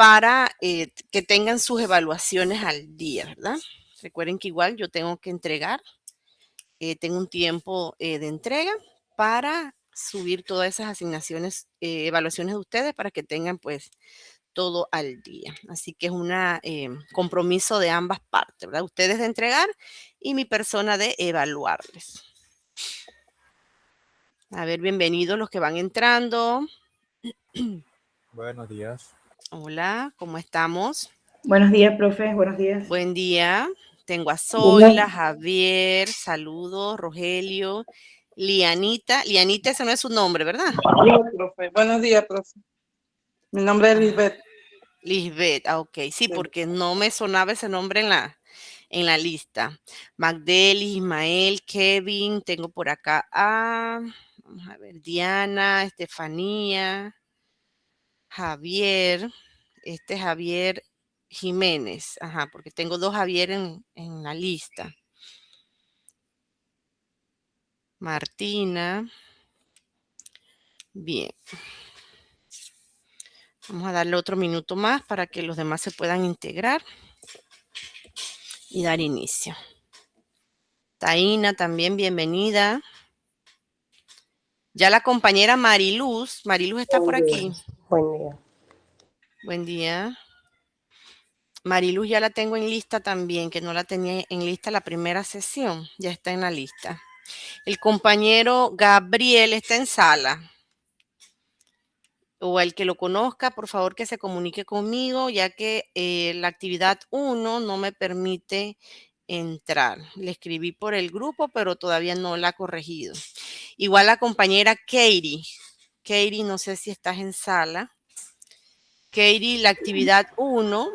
para que tengan sus evaluaciones al día, ¿verdad? Recuerden que igual yo tengo que entregar, tengo un tiempo de entrega para subir todas esas asignaciones, evaluaciones de ustedes para que tengan pues todo al día. Así que es un compromiso de ambas partes, ¿verdad? Ustedes de entregar y mi persona de evaluarles. A ver, bienvenidos los que van entrando. Buenos días. Hola, ¿cómo estamos? Buenos días, profe. Buenos días. Buen día. Tengo a Zoila, Javier, saludos, Rogelio, Lianita. Lianita, ese no es su nombre, ¿verdad? No, profe. Buenos días, profe. Mi nombre es Lisbeth. Lisbeth, ok. Sí, porque no me sonaba ese nombre en la lista. Magdelis, Ismael, Kevin, tengo por acá vamos a ver, Diana, Estefanía, Javier, Javier Jiménez, ajá, porque tengo 2 Javier en la lista. Martina. Bien. Vamos a darle otro minuto más para que los demás se puedan integrar y dar inicio. Taina también, bienvenida. Ya la compañera Mariluz está por aquí. Buen día. Buen día. Mariluz ya la tengo en lista también, que no la tenía en lista la primera sesión, ya está en la lista. El compañero Gabriel está en sala. O el que lo conozca, por favor que se comunique conmigo, ya que la actividad 1 no me permite entrar. Le escribí por el grupo, pero todavía no la ha corregido. Igual la compañera Katie. Katie, no sé si estás en sala. Katie, la actividad 1.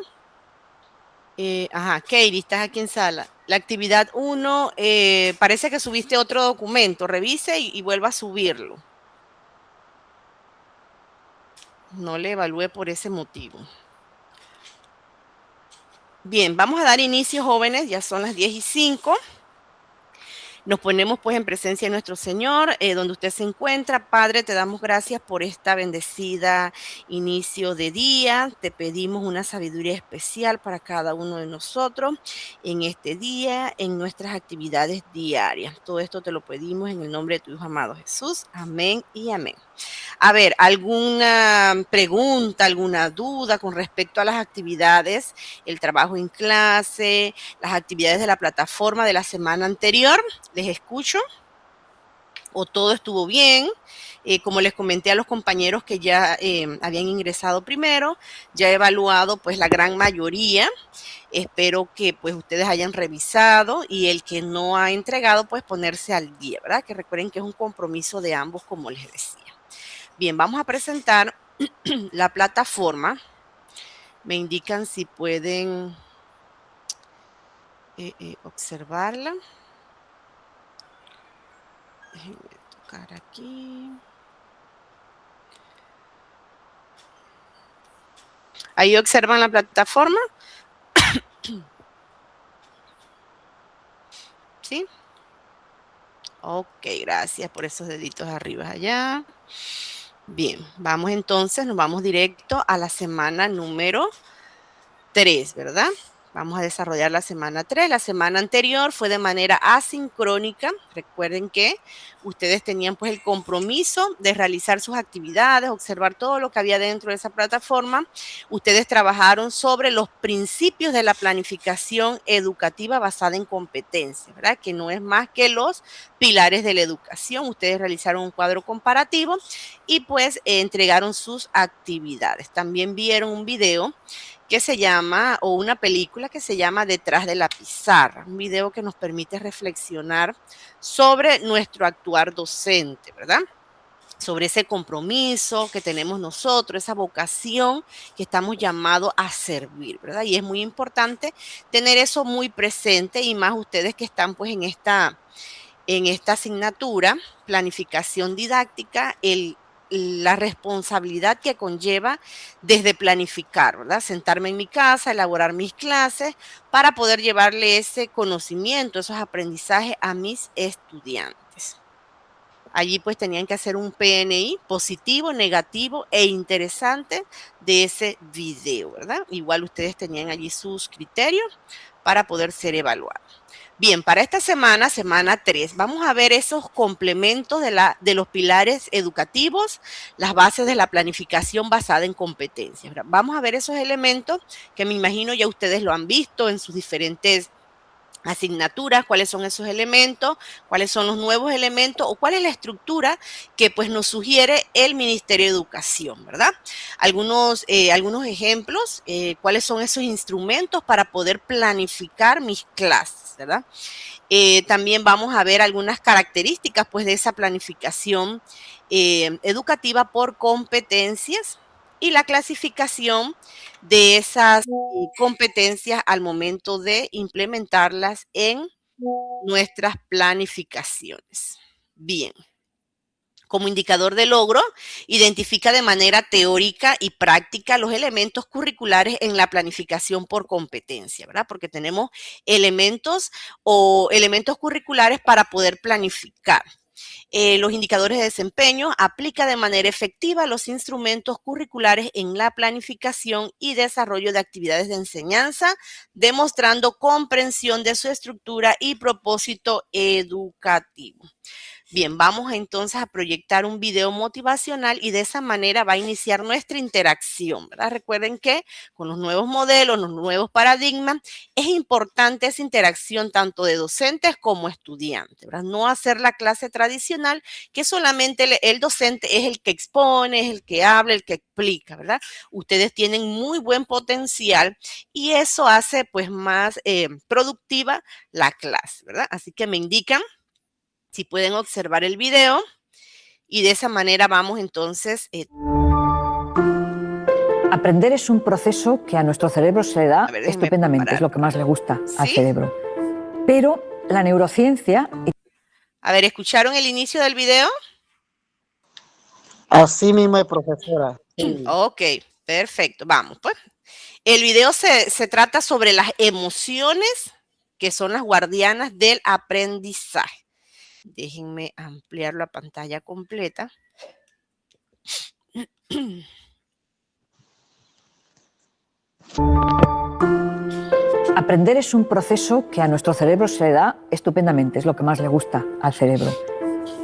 Katie, estás aquí en sala. La actividad 1, parece que subiste otro documento. Revise y vuelva a subirlo. No le evalué por ese motivo. Bien, vamos a dar inicio, jóvenes. Ya son las 10:05. Nos ponemos pues en presencia de nuestro Señor, donde usted se encuentra. Padre, te damos gracias por esta bendecida inicio de día. Te pedimos una sabiduría especial para cada uno de nosotros en este día, en nuestras actividades diarias. Todo esto te lo pedimos en el nombre de tu Hijo amado Jesús. Amén y amén. A ver, ¿alguna pregunta, alguna duda con respecto a las actividades, el trabajo en clase, las actividades de la plataforma de la semana anterior? ¿Les escucho? ¿O todo estuvo bien? Como les comenté a los compañeros que ya habían ingresado primero, ya he evaluado pues la gran mayoría. Espero que pues ustedes hayan revisado y el que no ha entregado pues ponerse al día, ¿verdad? Que recuerden que es un compromiso de ambos, como les decía. Bien, vamos a presentar la plataforma. Me indican si pueden observarla. Déjenme tocar aquí. Ahí observan la plataforma. ¿Sí? Ok, gracias por esos deditos arriba allá. Bien, vamos entonces, nos vamos directo a la semana número 3, ¿verdad? Vamos a desarrollar la semana 3. La semana anterior fue de manera asincrónica. Recuerden que ustedes tenían pues el compromiso de realizar sus actividades, observar todo lo que había dentro de esa plataforma. Ustedes trabajaron sobre los principios de la planificación educativa basada en competencias, ¿verdad? Que no es más que los pilares de la educación. Ustedes realizaron un cuadro comparativo y pues entregaron sus actividades. También vieron un video que se llama, o una película que se llama Detrás de la Pizarra, un video que nos permite reflexionar sobre nuestro actuar docente, ¿verdad? Sobre ese compromiso que tenemos nosotros, esa vocación que estamos llamados a servir, ¿verdad? Y es muy importante tener eso muy presente y más ustedes que están pues en esta asignatura, planificación didáctica, la responsabilidad que conlleva desde planificar, ¿verdad? Sentarme en mi casa, elaborar mis clases para poder llevarle ese conocimiento, esos aprendizajes a mis estudiantes. Allí pues tenían que hacer un PNI positivo, negativo e interesante de ese video, ¿verdad? Igual ustedes tenían allí sus criterios para poder ser evaluados. Bien, para esta semana, semana 3, vamos a ver esos complementos de los pilares educativos, las bases de la planificación basada en competencias. Vamos a ver esos elementos que me imagino ya ustedes lo han visto en sus diferentes asignaturas, cuáles son esos elementos, cuáles son los nuevos elementos o cuál es la estructura que pues nos sugiere el Ministerio de Educación, ¿verdad? Algunos ejemplos, cuáles son esos instrumentos para poder planificar mis clases, ¿verdad? También vamos a ver algunas características pues de esa planificación educativa por competencias y la clasificación de esas competencias al momento de implementarlas en nuestras planificaciones. Bien. Como indicador de logro, identifica de manera teórica y práctica los elementos curriculares en la planificación por competencia, ¿verdad? Porque tenemos elementos curriculares para poder planificar. Los indicadores de desempeño, aplica de manera efectiva los instrumentos curriculares en la planificación y desarrollo de actividades de enseñanza, demostrando comprensión de su estructura y propósito educativo. Bien, vamos entonces a proyectar un video motivacional y de esa manera va a iniciar nuestra interacción, ¿verdad? Recuerden que con los nuevos modelos, los nuevos paradigmas, es importante esa interacción tanto de docentes como estudiantes, ¿verdad? No hacer la clase tradicional que solamente el docente es el que expone, es el que habla, el que explica, ¿verdad? Ustedes tienen muy buen potencial y eso hace pues más productiva la clase, ¿verdad? Así que me indican si pueden observar el video y de esa manera vamos entonces. Aprender es un proceso que a nuestro cerebro se le da estupendamente, es lo que más le gusta al cerebro. Pero la neurociencia... A ver, ¿escucharon el inicio del video? Así mismo, profesora. Sí. Ok, perfecto, vamos pues. El video se trata sobre las emociones que son las guardianas del aprendizaje. Déjenme ampliar la pantalla completa. Aprender es un proceso que a nuestro cerebro se le da estupendamente, es lo que más le gusta al cerebro.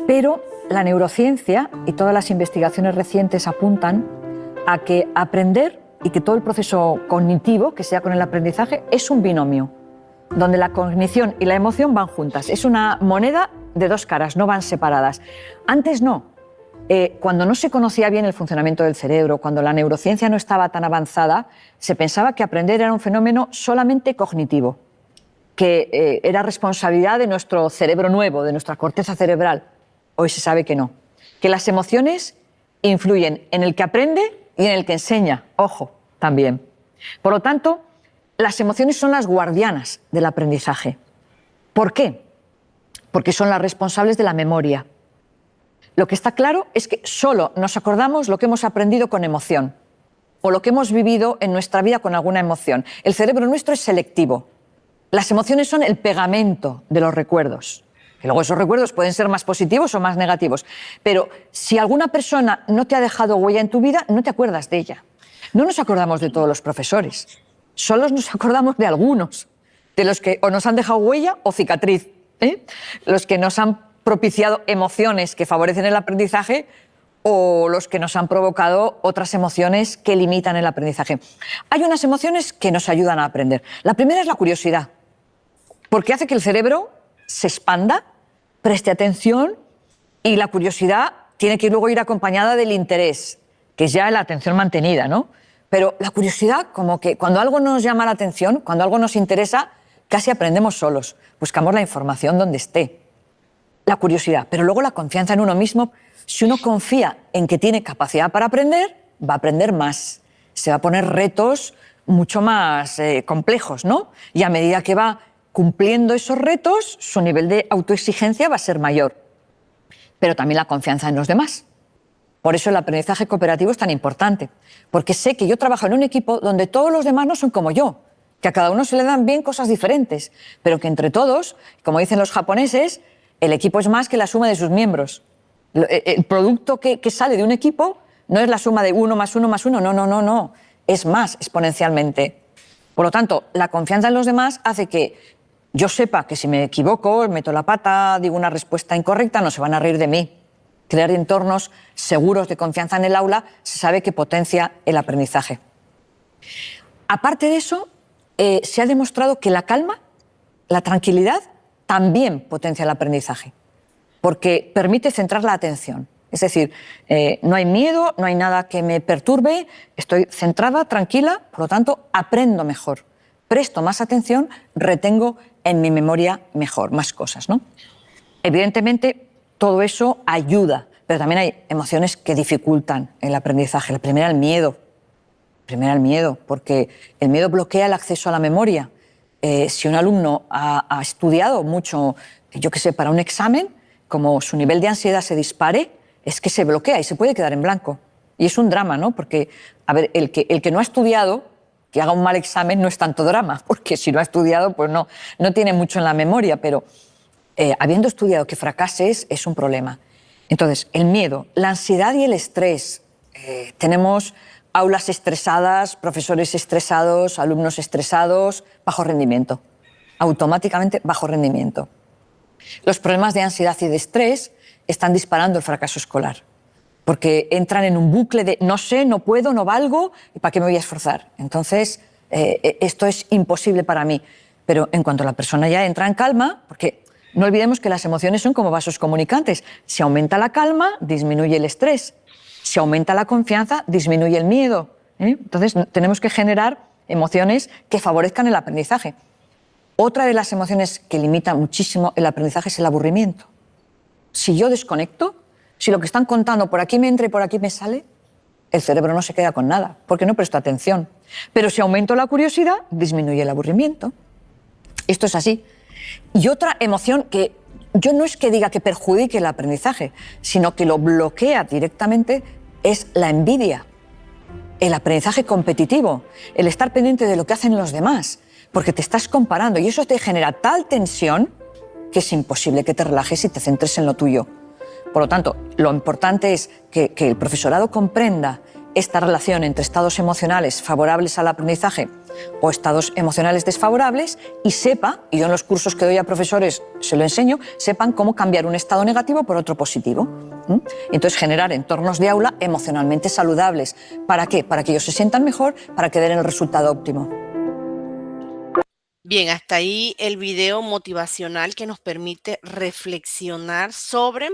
Pero la neurociencia y todas las investigaciones recientes apuntan a que aprender y que todo el proceso cognitivo que sea con el aprendizaje es un binomio, donde la cognición y la emoción van juntas. Es una moneda de dos caras, no van separadas. Antes no. Cuando no se conocía bien el funcionamiento del cerebro, cuando la neurociencia no estaba tan avanzada, se pensaba que aprender era un fenómeno solamente cognitivo, que era responsabilidad de nuestro cerebro nuevo, de nuestra corteza cerebral. Hoy se sabe que no. Que las emociones influyen en el que aprende y en el que enseña. Ojo, también. Por lo tanto, las emociones son las guardianas del aprendizaje. ¿Por qué? Porque son las responsables de la memoria. Lo que está claro es que solo nos acordamos lo que hemos aprendido con emoción o lo que hemos vivido en nuestra vida con alguna emoción. El cerebro nuestro es selectivo. Las emociones son el pegamento de los recuerdos. Que luego esos recuerdos pueden ser más positivos o más negativos. Pero si alguna persona no te ha dejado huella en tu vida, no te acuerdas de ella. No nos acordamos de todos los profesores. Solo nos acordamos de algunos. De los que o nos han dejado huella o cicatriz. Los que nos han propiciado emociones que favorecen el aprendizaje o los que nos han provocado otras emociones que limitan el aprendizaje. Hay unas emociones que nos ayudan a aprender. La primera es la curiosidad, porque hace que el cerebro se expanda, preste atención y la curiosidad tiene que luego ir acompañada del interés, que es ya la atención mantenida, ¿no? Pero la curiosidad, como que cuando algo nos llama la atención, cuando algo nos interesa, casi aprendemos solos, buscamos la información donde esté. La curiosidad, pero luego la confianza en uno mismo. Si uno confía en que tiene capacidad para aprender, va a aprender más. Se va a poner retos mucho más complejos, ¿no? Y a medida que va cumpliendo esos retos, su nivel de autoexigencia va a ser mayor. Pero también la confianza en los demás. Por eso el aprendizaje cooperativo es tan importante, porque sé que yo trabajo en un equipo donde todos los demás no son como yo, que a cada uno se le dan bien cosas diferentes, pero que entre todos, como dicen los japoneses, el equipo es más que la suma de sus miembros. El producto que sale de un equipo no es la suma de 1 más 1 más 1, no. Es más exponencialmente. Por lo tanto, la confianza en los demás hace que yo sepa que si me equivoco, meto la pata, digo una respuesta incorrecta, no se van a reír de mí. Crear entornos seguros de confianza en el aula se sabe que potencia el aprendizaje. Aparte de eso, se ha demostrado que la calma, la tranquilidad, también potencia el aprendizaje, porque permite centrar la atención. Es decir, no hay miedo, no hay nada que me perturbe, estoy centrada, tranquila, por lo tanto, aprendo mejor, presto más atención, retengo en mi memoria mejor, más cosas, ¿no? Evidentemente, todo eso ayuda, pero también hay emociones que dificultan el aprendizaje. La primera, el miedo. Porque el miedo bloquea el acceso a la memoria. Si un alumno ha estudiado mucho, yo qué sé, para un examen, como su nivel de ansiedad se dispare, es que se bloquea y se puede quedar en blanco. Y es un drama, ¿no? Porque, a ver, el que no ha estudiado, que haga un mal examen, no es tanto drama, porque si no ha estudiado, pues no tiene mucho en la memoria, pero habiendo estudiado que fracases es un problema. Entonces, el miedo, la ansiedad y el estrés. Tenemos aulas estresadas, profesores estresados, alumnos estresados, bajo rendimiento. Automáticamente bajo rendimiento. Los problemas de ansiedad y de estrés están disparando el fracaso escolar, porque entran en un bucle de no sé, no puedo, no valgo, ¿y para qué me voy a esforzar? Entonces, esto es imposible para mí. Pero en cuanto la persona ya entra en calma, porque no olvidemos que las emociones son como vasos comunicantes. Si aumenta la calma, disminuye el estrés. Si aumenta la confianza, disminuye el miedo. Entonces, tenemos que generar emociones que favorezcan el aprendizaje. Otra de las emociones que limita muchísimo el aprendizaje es el aburrimiento. Si yo desconecto, si lo que están contando por aquí me entra y por aquí me sale, el cerebro no se queda con nada, porque no presto atención. Pero si aumento la curiosidad, disminuye el aburrimiento. Esto es así. Y otra emoción que yo no es que diga que perjudique el aprendizaje, sino que lo bloquea directamente, es la envidia. El aprendizaje competitivo, el estar pendiente de lo que hacen los demás, porque te estás comparando y eso te genera tal tensión que es imposible que te relajes y te centres en lo tuyo. Por lo tanto, lo importante es que el profesorado comprenda esta relación entre estados emocionales favorables al aprendizaje o estados emocionales desfavorables y sepa, y yo en los cursos que doy a profesores se lo enseño, sepan cómo cambiar un estado negativo por otro positivo. Entonces, generar entornos de aula emocionalmente saludables. ¿Para qué? Para que ellos se sientan mejor, para que den el resultado óptimo. Bien, hasta ahí el video motivacional que nos permite reflexionar sobre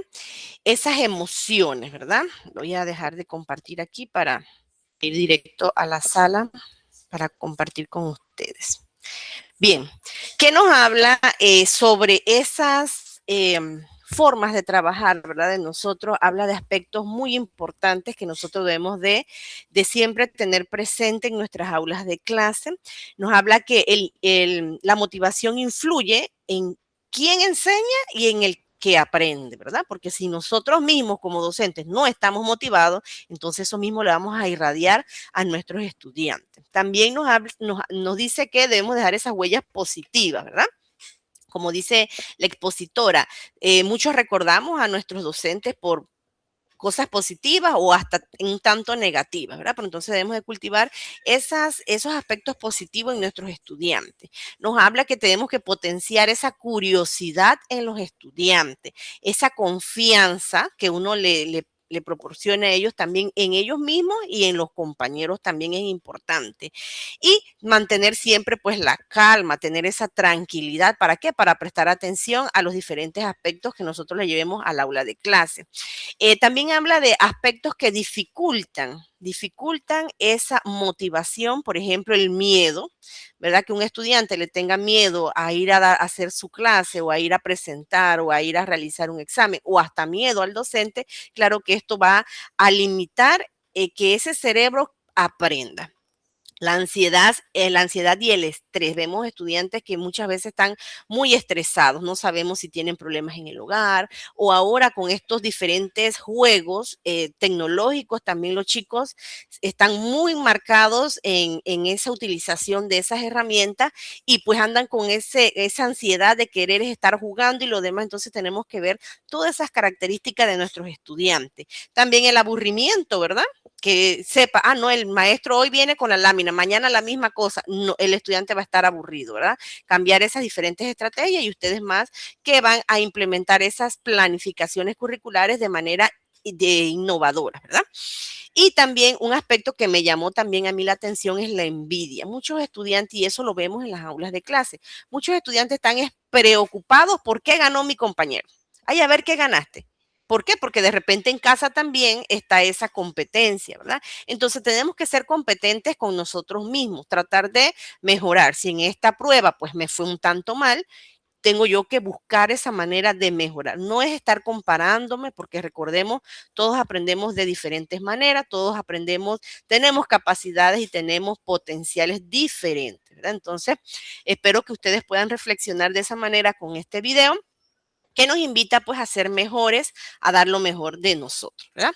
esas emociones, ¿verdad? Voy a dejar de compartir aquí para ir directo a la sala para compartir con ustedes. Bien, ¿qué nos habla sobre esas formas de trabajar, ¿verdad? De nosotros, habla de aspectos muy importantes que nosotros debemos de siempre tener presente en nuestras aulas de clase. Nos habla que la motivación influye en quién enseña y en el que aprende, ¿verdad? Porque si nosotros mismos como docentes no estamos motivados, entonces eso mismo le vamos a irradiar a nuestros estudiantes. También nos dice que debemos dejar esas huellas positivas, ¿verdad? Como dice la expositora, muchos recordamos a nuestros docentes por cosas positivas o hasta un tanto negativas, ¿verdad? Pero entonces debemos de cultivar esos aspectos positivos en nuestros estudiantes. Nos habla que tenemos que potenciar esa curiosidad en los estudiantes, esa confianza que uno le proporciona a ellos también en ellos mismos y en los compañeros también es importante. Y mantener siempre pues la calma, tener esa tranquilidad. ¿Para qué? Para prestar atención a los diferentes aspectos que nosotros le llevemos al aula de clase. También habla de aspectos que dificultan esa motivación, por ejemplo, el miedo, ¿verdad? Que un estudiante le tenga miedo a ir a hacer su clase o a ir a presentar o a ir a realizar un examen o hasta miedo al docente, claro que esto va a limitar que ese cerebro aprenda. La ansiedad y el estrés. Vemos estudiantes que muchas veces están muy estresados, no sabemos si tienen problemas en el hogar o ahora con estos diferentes juegos tecnológicos, también los chicos están muy marcados en esa utilización de esas herramientas y pues andan con esa ansiedad de querer estar jugando y lo demás. Entonces tenemos que ver todas esas características de nuestros estudiantes. También el aburrimiento, ¿verdad? Que sepa, no, el maestro hoy viene con la lámina, mañana la misma cosa, no, el estudiante va a estar aburrido, ¿verdad? Cambiar esas diferentes estrategias y ustedes más que van a implementar esas planificaciones curriculares de manera innovadora, ¿verdad? Y también un aspecto que me llamó también a mí la atención es la envidia. Muchos estudiantes, y eso lo vemos en las aulas de clase, muchos estudiantes están preocupados por qué ganó mi compañero. Ay, a ver qué ganaste. ¿Por qué? Porque de repente en casa también está esa competencia, ¿verdad? Entonces tenemos que ser competentes con nosotros mismos, tratar de mejorar. Si en esta prueba pues me fue un tanto mal, tengo yo que buscar esa manera de mejorar. No es estar comparándome, porque recordemos, todos aprendemos de diferentes maneras, todos aprendemos, tenemos capacidades y tenemos potenciales diferentes, ¿verdad? Entonces, espero que ustedes puedan reflexionar de esa manera con este video, que nos invita pues a ser mejores, a dar lo mejor de nosotros, ¿verdad?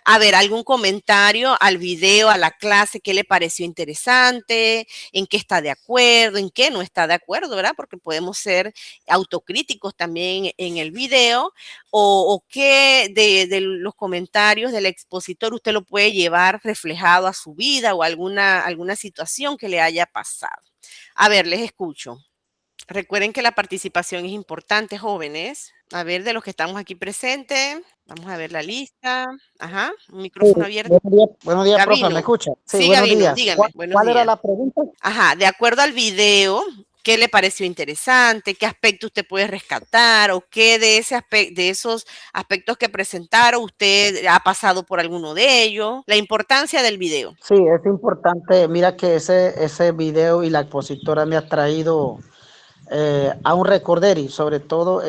A ver, algún comentario al video, a la clase, qué le pareció interesante, en qué está de acuerdo, en qué no está de acuerdo, ¿verdad? Porque podemos ser autocríticos también en el video, o qué de los comentarios del expositor usted lo puede llevar reflejado a su vida o alguna situación que le haya pasado. A ver, les escucho. Recuerden que la participación es importante, jóvenes. A ver, de los que estamos aquí presentes, vamos a ver la lista. Ajá, un Sí, micrófono abierto. buenos días, profe, ¿me Gabino. escucha? Sí, Sí, buenos Gabino, días. dígame, ¿Cuál, buenos cuál era días. la pregunta? Ajá, de acuerdo al video, ¿qué le pareció interesante? ¿Qué aspecto usted puede rescatar? ¿O qué de esos aspectos que presentaron usted ha pasado por alguno de ellos? La importancia del video. Sí, es importante. Mira que ese video y la expositora me ha traído a un recorder y sobre todo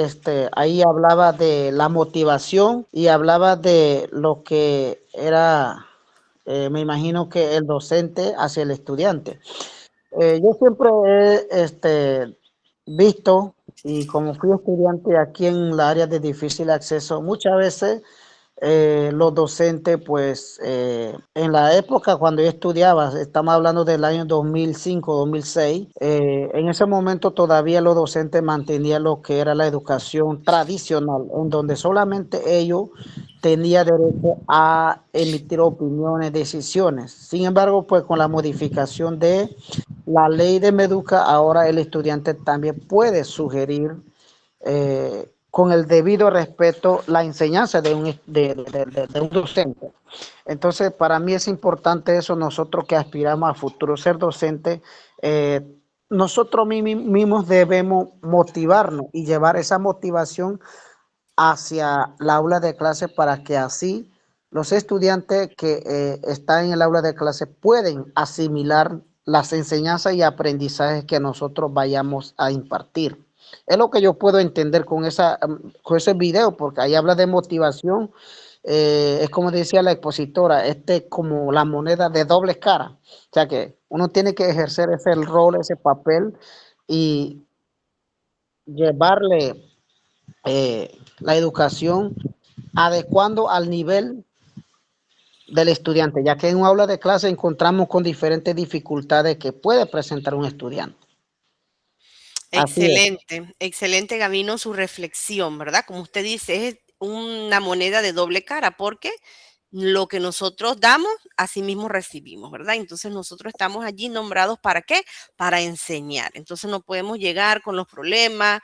ahí hablaba de la motivación y hablaba de lo que era, me imagino que el docente hacia el estudiante. Yo siempre he visto, y como fui estudiante aquí en la área de difícil acceso, muchas veces los docentes, pues en la época cuando yo estudiaba, estamos hablando del año 2005, 2006, en ese momento todavía los docentes mantenían lo que era la educación tradicional, en donde solamente ellos tenían derecho a emitir opiniones, decisiones. Sin embargo, pues con la modificación de la ley de Meduca, ahora el estudiante también puede sugerir con el debido respeto la enseñanza de un docente. Entonces, para mí es importante eso, nosotros que aspiramos a futuro ser docentes, nosotros mismos debemos motivarnos y llevar esa motivación hacia la aula de clase para que así los estudiantes que están en el aula de clase pueden asimilar las enseñanzas y aprendizajes que nosotros vayamos a impartir. Es lo que yo puedo entender con ese video, porque ahí habla de motivación. Es como decía la expositora, como la moneda de doble cara. O sea que uno tiene que ejercer ese rol, ese papel y llevarle la educación adecuando al nivel del estudiante, ya que en un aula de clase encontramos con diferentes dificultades que puede presentar un estudiante. Así es. Excelente, excelente, Gabino, su reflexión, ¿verdad? Como usted dice, es una moneda de doble cara, porque lo que nosotros damos, así mismo recibimos, ¿verdad? Entonces nosotros estamos allí nombrados ¿para qué? Para enseñar. Entonces no podemos llegar con los problemas,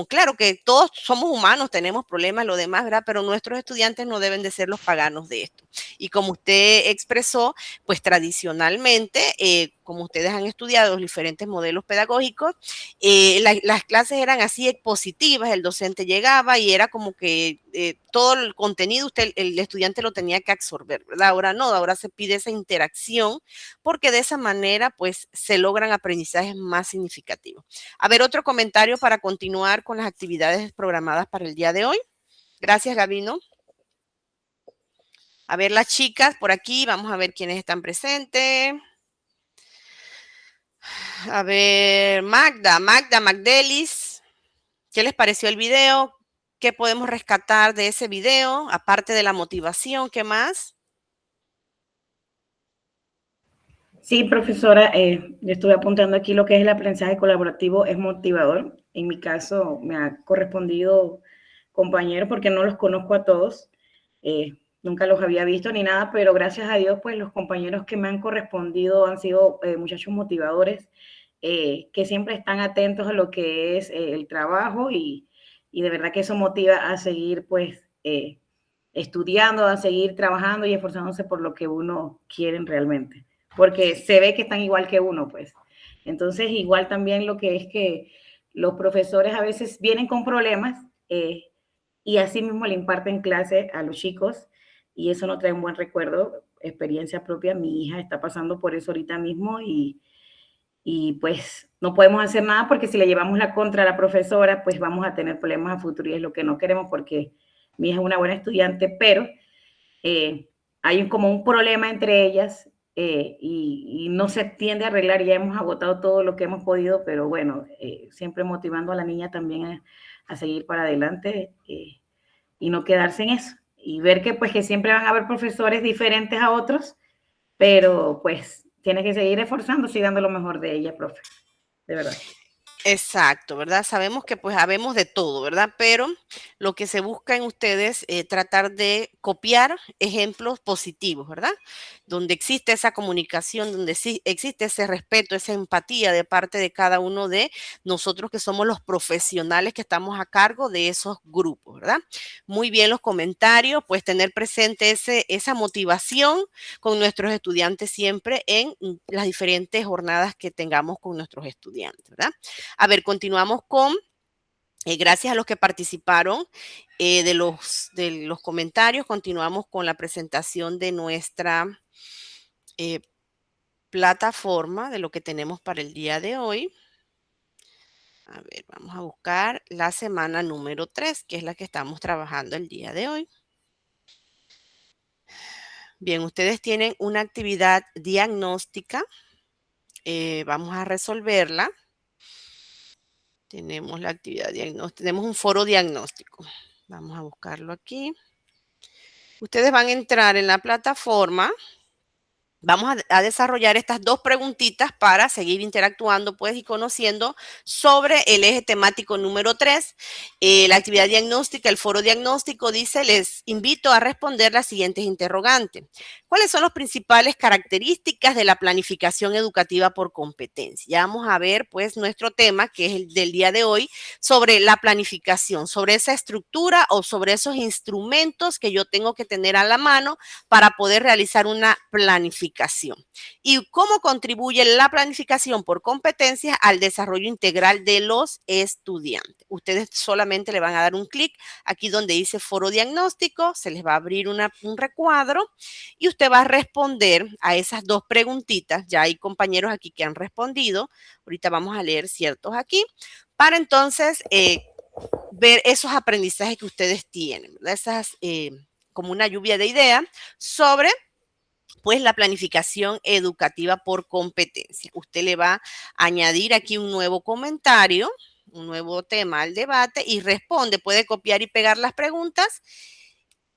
claro que todos somos humanos, tenemos problemas, lo demás, ¿verdad? Pero nuestros estudiantes no deben de ser los paganos de esto. Y como usted expresó, pues tradicionalmente, como ustedes han estudiado los diferentes modelos pedagógicos, las clases eran así expositivas, el docente llegaba y era como que todo el contenido el estudiante lo tenía que absorber, ¿verdad? Ahora no, ahora se pide esa interacción porque de esa manera pues se logran aprendizajes más significativos. A ver, otro comentario para continuar con las actividades programadas para el día de hoy. Gracias, Gabino. A ver, las chicas por aquí, vamos a ver quiénes están presentes. A ver, Magdelis, ¿qué les pareció el video? ¿Qué podemos rescatar de ese video? Aparte de la motivación, ¿qué más? Sí, profesora, yo estuve apuntando aquí lo que es el aprendizaje colaborativo, es motivador. En mi caso, me ha correspondido compañeros, porque no los conozco a todos, nunca los había visto ni nada, pero gracias a Dios, pues los compañeros que me han correspondido han sido muchachos motivadores, que siempre están atentos a lo que es el trabajo y de verdad que eso motiva a seguir, pues, estudiando, a seguir trabajando y esforzándose por lo que uno quiere realmente, porque se ve que están igual que uno, pues. Entonces, igual también lo que es que los profesores a veces vienen con problemas y así mismo le imparten clase a los chicos y eso no trae un buen recuerdo, experiencia propia. Mi hija está pasando por eso ahorita mismo y pues no podemos hacer nada porque si le llevamos la contra a la profesora, pues vamos a tener problemas a futuro y es lo que no queremos porque mi hija es una buena estudiante, pero hay como un problema entre ellas y no se tiende a arreglar. Ya hemos agotado todo lo que hemos podido, pero bueno, siempre motivando a la niña también a seguir para adelante y no quedarse en eso. Y ver que pues que siempre van a haber profesores diferentes a otros, pero pues tiene que seguir esforzándose y dando lo mejor de ella, profe, de verdad. Exacto, ¿verdad? Sabemos que pues habemos de todo, ¿verdad? Pero lo que se busca en ustedes es tratar de copiar ejemplos positivos, ¿verdad? Donde existe esa comunicación, donde sí existe ese respeto, esa empatía de parte de cada uno de nosotros que somos los profesionales que estamos a cargo de esos grupos, ¿verdad? Muy bien los comentarios, pues tener presente esa motivación con nuestros estudiantes siempre en las diferentes jornadas que tengamos con nuestros estudiantes, ¿verdad? A ver, continuamos con, gracias a los que participaron de los comentarios, continuamos con la presentación de nuestra plataforma, de lo que tenemos para el día de hoy. A ver, vamos a buscar la semana número 3, que es la que estamos trabajando el día de hoy. Bien, ustedes tienen una actividad diagnóstica. Vamos a resolverla. Tenemos la actividad diagnóstica, tenemos un foro diagnóstico. Vamos a buscarlo aquí. Ustedes van a entrar en la plataforma. Vamos a desarrollar estas dos preguntitas para seguir interactuando pues y conociendo sobre el eje temático número 3. La actividad diagnóstica, el foro diagnóstico dice, les invito a responder las siguientes interrogantes. ¿Cuáles son las principales características de la planificación educativa por competencia? Ya vamos a ver pues nuestro tema, que es el del día de hoy, sobre la planificación, sobre esa estructura o sobre esos instrumentos que yo tengo que tener a la mano para poder realizar una planificación. ¿Y cómo contribuye la planificación por competencias al desarrollo integral de los estudiantes? Ustedes solamente le van a dar un clic aquí donde dice foro diagnóstico, se les va a abrir un recuadro y usted va a responder a esas dos preguntitas. Ya hay compañeros aquí que han respondido. Ahorita vamos a leer ciertos aquí para entonces ver esos aprendizajes que ustedes tienen, ¿verdad? Esas como una lluvia de ideas sobre pues la planificación educativa por competencia. Usted le va a añadir aquí un nuevo comentario, un nuevo tema al debate y responde, puede copiar y pegar las preguntas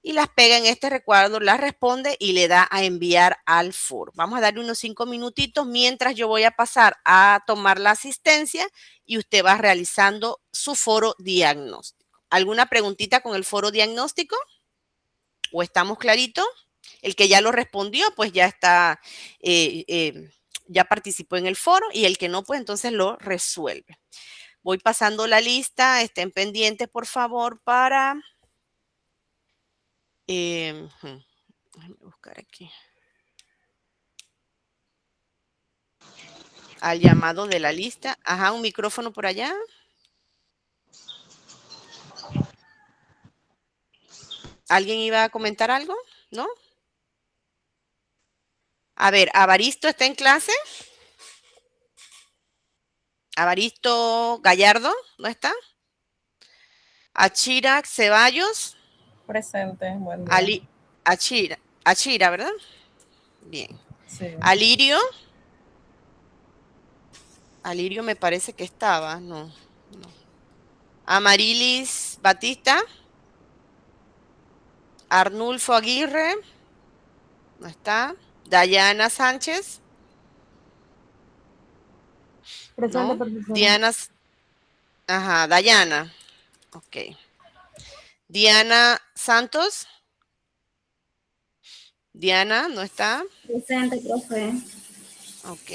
y las pega en este recuadro, las responde y le da a enviar al foro. Vamos a darle unos 5 minutitos mientras yo voy a pasar a tomar la asistencia y usted va realizando su foro diagnóstico. ¿Alguna preguntita con el foro diagnóstico? ¿O estamos claritos? El que ya lo respondió, pues ya está, ya participó en el foro y el que no, pues entonces lo resuelve. Voy pasando la lista, estén pendientes por favor para... déjame buscar aquí. Al llamado de la lista. Ajá, un micrófono por allá. ¿Alguien iba a comentar algo? ¿No? A ver, ¿Avaristo está en clase? ¿Avaristo Gallardo no está? ¿Achira Ceballos? Presente, buen día. Achira, ¿verdad? Bien. Sí. Alirio. Alirio me parece que estaba, no. Amarilis Batista. Arnulfo Aguirre. No está. Dayana Sánchez. Presente, No. profesora. Diana. Ajá, Dayana. Ok. Diana Santos. Diana, ¿no está? Presente, profe. Ok.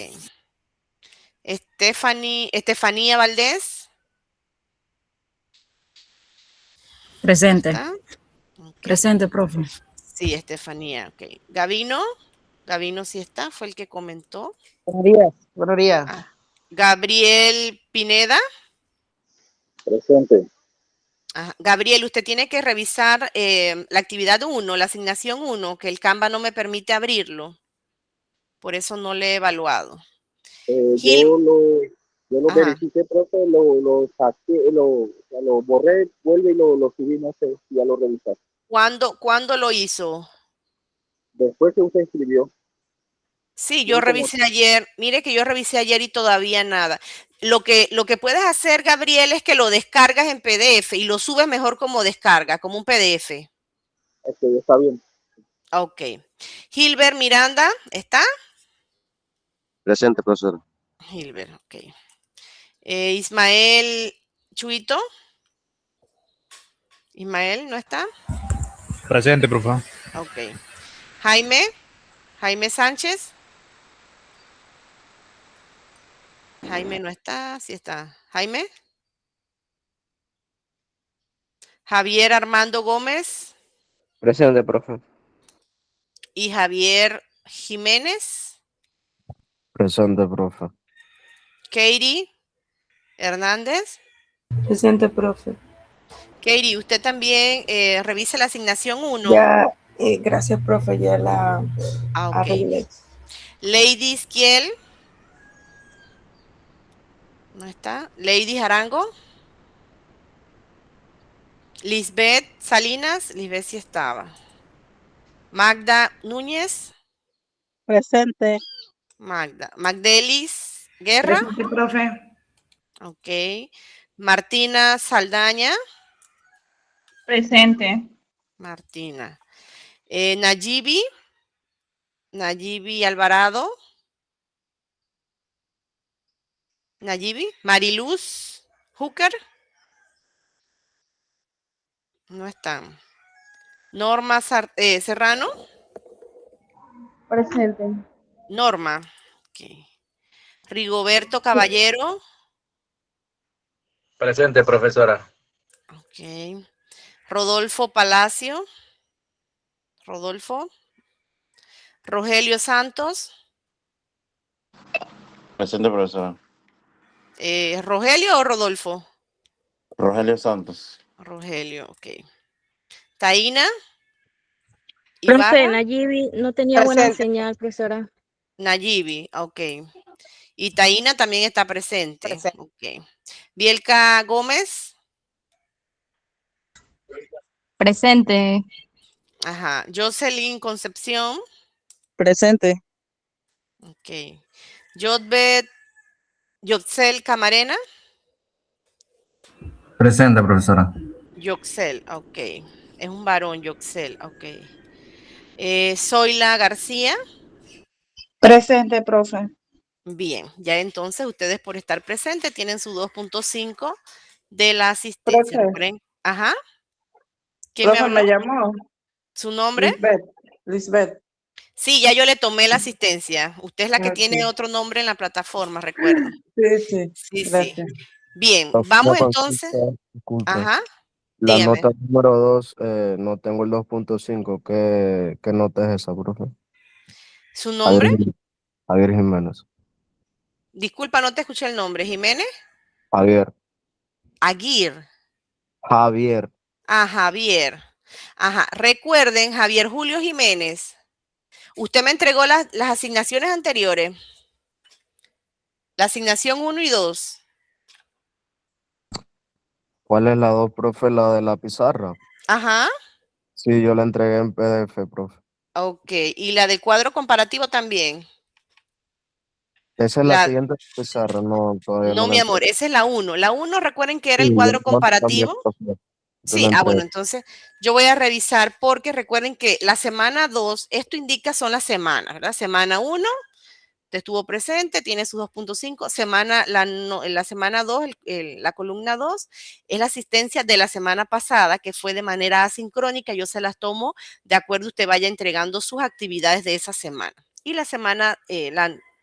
Estefanía Valdés. Presente. ¿Está? Okay. Presente, profe. Sí, Estefanía, ok. Gavino sí está, fue el que comentó. Buenos días. Buenos días. Gabriel Pineda. Presente. Gabriel, usted tiene que revisar la actividad 1, la asignación 1, que el Canva no me permite abrirlo. Por eso no le he evaluado. Yo lo verifiqué, profe, lo saqué, lo borré, vuelve y lo subí, no sé si ya lo revisaste. ¿Cuándo lo hizo? Después que usted escribió. Sí, yo revisé ayer. Mire que yo revisé ayer y todavía nada. Lo que puedes hacer, Gabriel, es que lo descargas en PDF y lo subes mejor como descarga, como un PDF. Está bien. Ok. Gilbert Miranda, ¿está? Presente, profesor. Gilbert, ok. Ismael Chuito. Ismael, ¿no está? Presente, profesor. Ok. Jaime Sánchez. Jaime no está, sí está. Jaime. Javier Armando Gómez. Presente, profe. Y Javier Jiménez. Presente, profe. Katie Hernández. Presente, profe. Katie, usted también revise la asignación 1. Ya, gracias, profe, ya la ok. Lady Esquiel. ¿No está? Lady Arango. Lisbeth Salinas. Lisbeth sí estaba. Magda Núñez. Presente. Magdelis Guerra. Presente, profe. Ok. Martina Saldaña. Presente. Martina. Nayibi Alvarado. Nayibi. Mariluz Hooker. No están. Norma Serrano. Presente. Norma. Okay. Rigoberto Caballero. Presente, profesora. Ok. Rodolfo Palacio. Rodolfo. Rogelio Santos. Presente, profesora. ¿Rogelio o Rodolfo? Rogelio Santos. Rogelio, ok. Taína. Profe, Ibarra. Nayibi no tenía buena señal, profesora. Nayibi, ok. Y Taína también está presente. Ok. Bielka Gómez. Presente. Ajá. Jocelyn Concepción. Presente. Ok. Yoxel Camarena. Presente, profesora. Yoxel, ok. Es un varón, Yoxel, ok. Zoila García. Presente, profe. Bien, ya entonces ustedes por estar presentes tienen su 2.5 de la asistencia. Profe. Ajá. ¿Quién me Profe, habló? me llamó. ¿Su nombre? Lisbeth. Sí, ya yo le tomé la asistencia. Usted es la que tiene otro nombre en la plataforma, recuerdo. Sí. Sí, Gracias. sí. Bien, vamos entonces. Disculpe. Ajá. La Dígame. nota número 2, no tengo el 2.5. ¿Qué nota es esa, profe? ¿Su nombre? Javier Jiménez. Disculpa, no te escuché el nombre. ¿Jiménez? Javier. Aguirre. Javier. Ah, Javier. Ajá. Recuerden, Javier Julio Jiménez. Usted me entregó las asignaciones anteriores. La asignación 1 y 2. ¿Cuál es la 2, profe? La de la pizarra. Ajá. Sí, yo la entregué en PDF, profe. Ok. ¿Y la del cuadro comparativo también? Esa es la siguiente pizarra, no, todavía No, no la mi amor, entré. esa es la 1. La 1, recuerden que era Sí, el cuadro no la cambié, comparativo. profesor. Yo Sí, la entré. bueno, entonces yo voy a revisar porque recuerden que la semana 2, esto indica son las semanas, ¿verdad? Semana 1, te estuvo presente, tiene sus 2.5. La semana 2, la columna 2, es la asistencia de la semana pasada, que fue de manera asincrónica. Yo se las tomo de acuerdo, usted vaya entregando sus actividades de esa semana. Y la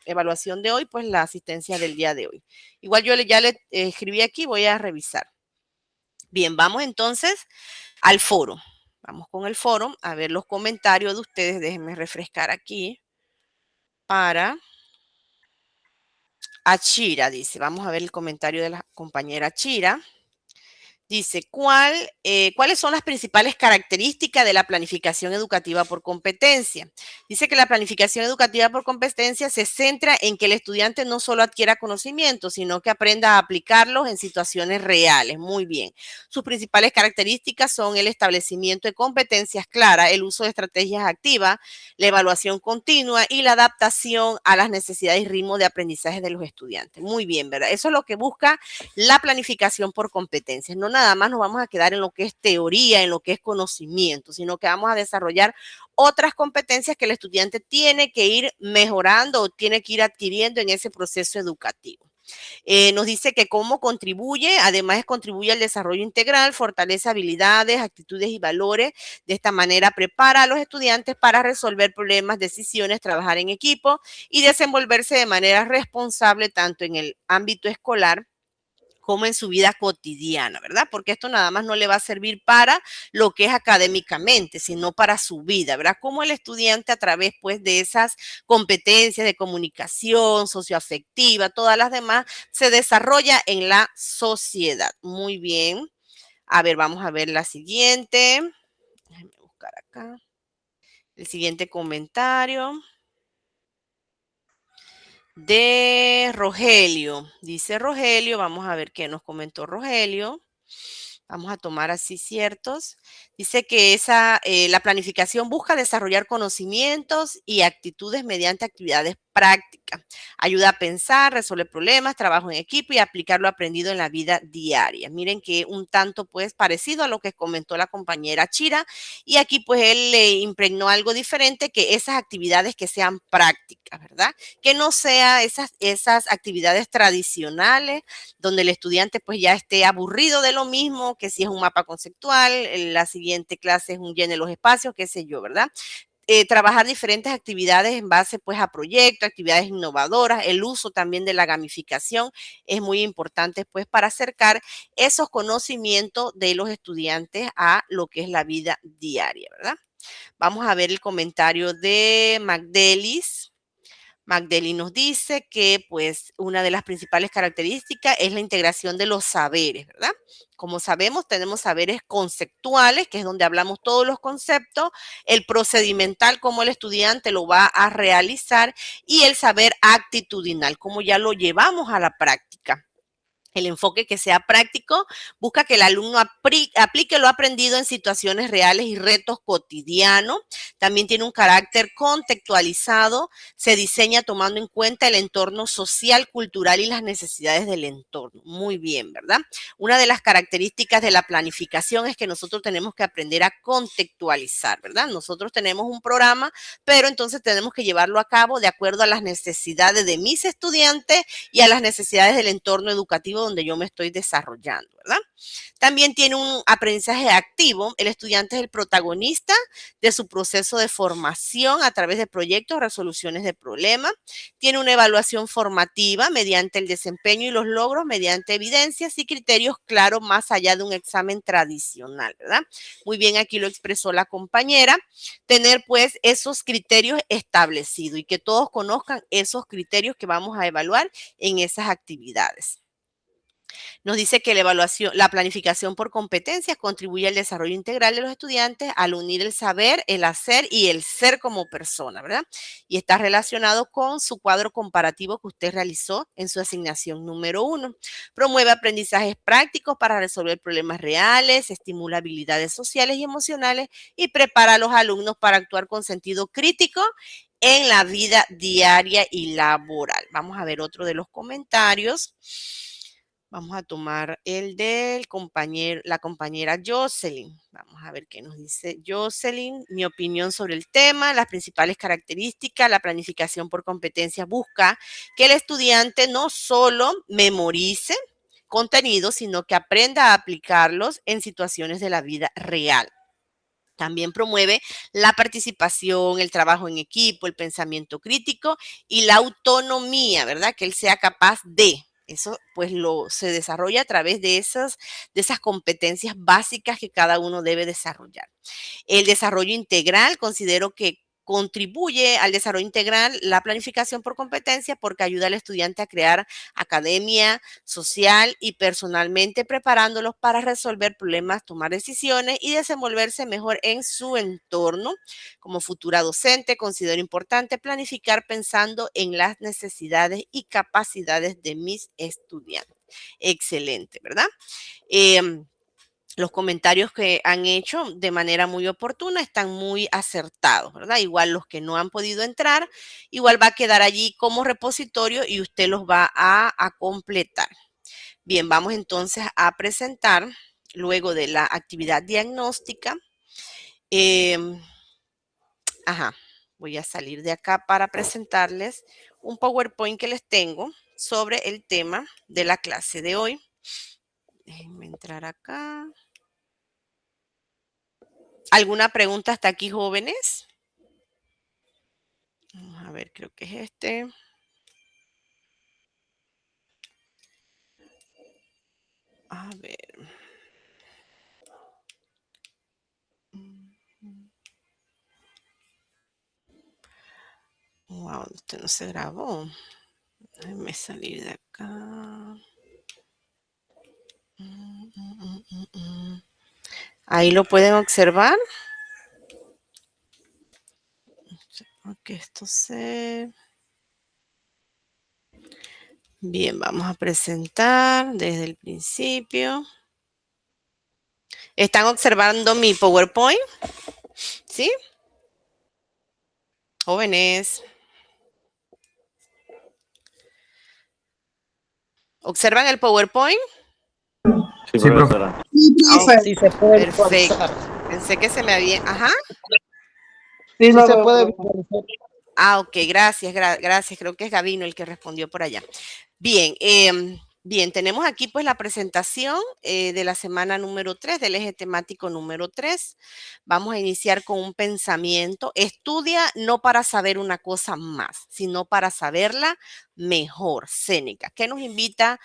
evaluación de hoy, pues la asistencia del día de hoy. Igual yo ya le escribí aquí, voy a revisar. Bien, vamos entonces al foro. Vamos con el foro a ver los comentarios de ustedes. Déjenme refrescar aquí para Achira, dice. Vamos a ver el comentario de la compañera Achira. Dice, ¿cuáles son las principales características de la planificación educativa por competencia? Dice que la planificación educativa por competencia se centra en que el estudiante no solo adquiera conocimientos, sino que aprenda a aplicarlos en situaciones reales. Muy bien. Sus principales características son el establecimiento de competencias claras, el uso de estrategias activas, la evaluación continua y la adaptación a las necesidades y ritmos de aprendizaje de los estudiantes. Muy bien, ¿verdad? Eso es lo que busca la planificación por competencias. No nada más nos vamos a quedar en lo que es teoría, en lo que es conocimiento, sino que vamos a desarrollar otras competencias que el estudiante tiene que ir mejorando o tiene que ir adquiriendo en ese proceso educativo. Nos dice que cómo contribuye, además contribuye al desarrollo integral, fortalece habilidades, actitudes y valores. De esta manera prepara a los estudiantes para resolver problemas, decisiones, trabajar en equipo y desenvolverse de manera responsable tanto en el ámbito escolar como en su vida cotidiana, ¿verdad? Porque esto nada más no le va a servir para lo que es académicamente, sino para su vida, ¿verdad? Como el estudiante a través, pues, de esas competencias de comunicación, socioafectiva, todas las demás, se desarrolla en la sociedad. Muy bien. A ver, vamos a ver la siguiente. Déjenme buscar acá. El siguiente comentario de Rogelio. Dice Rogelio, vamos a ver qué nos comentó Rogelio. Vamos a tomar así ciertos. Dice que la planificación busca desarrollar conocimientos y actitudes mediante actividades prácticas. Ayuda a pensar, resolver problemas, trabajo en equipo y aplicar lo aprendido en la vida diaria. Miren que un tanto pues parecido a lo que comentó la compañera Chira. Y aquí pues él le impregnó algo diferente, que esas actividades que sean prácticas, ¿verdad? Que no sean esas actividades tradicionales donde el estudiante pues ya esté aburrido de lo mismo, que si es un mapa conceptual, la siguiente clase es un llene los espacios, qué sé yo, ¿verdad? Trabajar diferentes actividades en base pues a proyectos, actividades innovadoras, el uso también de la gamificación es muy importante pues para acercar esos conocimientos de los estudiantes a lo que es la vida diaria, ¿verdad? Vamos a ver el comentario de Magdelis. Magdeli nos dice que pues una de las principales características es la integración de los saberes, ¿verdad? Como sabemos, tenemos saberes conceptuales, que es donde hablamos todos los conceptos, el procedimental, cómo el estudiante lo va a realizar, y el saber actitudinal, cómo ya lo llevamos a la práctica. El enfoque que sea práctico busca que el alumno aplique lo aprendido en situaciones reales y retos cotidianos. También tiene un carácter contextualizado. Se diseña tomando en cuenta el entorno social, cultural y las necesidades del entorno. Muy bien, ¿verdad? Una de las características de la planificación es que nosotros tenemos que aprender a contextualizar, ¿verdad? Nosotros tenemos un programa, pero entonces tenemos que llevarlo a cabo de acuerdo a las necesidades de mis estudiantes y a las necesidades del entorno educativo donde yo me estoy desarrollando, ¿verdad? También tiene un aprendizaje activo. El estudiante es el protagonista de su proceso de formación a través de proyectos, resoluciones de problemas. Tiene una evaluación formativa mediante el desempeño y los logros, mediante evidencias y criterios claros más allá de un examen tradicional, ¿verdad? Muy bien, aquí lo expresó la compañera. Tener pues esos criterios establecidos y que todos conozcan esos criterios que vamos a evaluar en esas actividades. Nos dice que la planificación por competencias contribuye al desarrollo integral de los estudiantes al unir el saber, el hacer y el ser como persona, ¿verdad? Y está relacionado con su cuadro comparativo que usted realizó en su asignación número 1. Promueve aprendizajes prácticos para resolver problemas reales, estimula habilidades sociales y emocionales y prepara a los alumnos para actuar con sentido crítico en la vida diaria y laboral. Vamos a ver otro de los comentarios. Vamos a tomar el del compañero, la compañera Jocelyn. Vamos a ver qué nos dice Jocelyn. Mi opinión sobre el tema, las principales características, la planificación por competencias busca que el estudiante no solo memorice contenidos, sino que aprenda a aplicarlos en situaciones de la vida real. También promueve la participación, el trabajo en equipo, el pensamiento crítico y la autonomía, ¿verdad? Que él sea capaz de. Eso pues se desarrolla a través de esas competencias básicas que cada uno debe desarrollar. El desarrollo integral, considero que contribuye al desarrollo integral la planificación por competencia porque ayuda al estudiante a crear academia, social y personalmente preparándolos para resolver problemas, tomar decisiones y desenvolverse mejor en su entorno. Como futura docente, considero importante planificar pensando en las necesidades y capacidades de mis estudiantes. Excelente, ¿verdad? Los comentarios que han hecho de manera muy oportuna están muy acertados, ¿verdad? Igual los que no han podido entrar, igual va a quedar allí como repositorio y usted los va a completar. Bien, vamos entonces a presentar, luego de la actividad diagnóstica, voy a salir de acá para presentarles un PowerPoint que les tengo sobre el tema de la clase de hoy. Déjenme entrar acá. ¿Alguna pregunta hasta aquí, jóvenes? Vamos a ver, creo que es este. A ver. Wow, esto no se grabó. Déjenme salir de acá. Ahí lo pueden observar. Que esto se... Bien, vamos a presentar desde el principio. ¿Están observando mi PowerPoint? ¿Sí? Jóvenes. ¿Observan el PowerPoint? Sí, profesora. Sí, se puede Perfecto. visualizar. Pensé que se me había... Ajá. Sí, lo se veo, puede profe. visualizar. Ok, gracias, gracias. Creo que es Gabino el que respondió por allá. Bien, bien, tenemos aquí pues la presentación de la semana número 3, del eje temático número 3. Vamos a iniciar con un pensamiento. Estudia no para saber una cosa más, sino para saberla mejor. Séneca. ¿Qué nos invita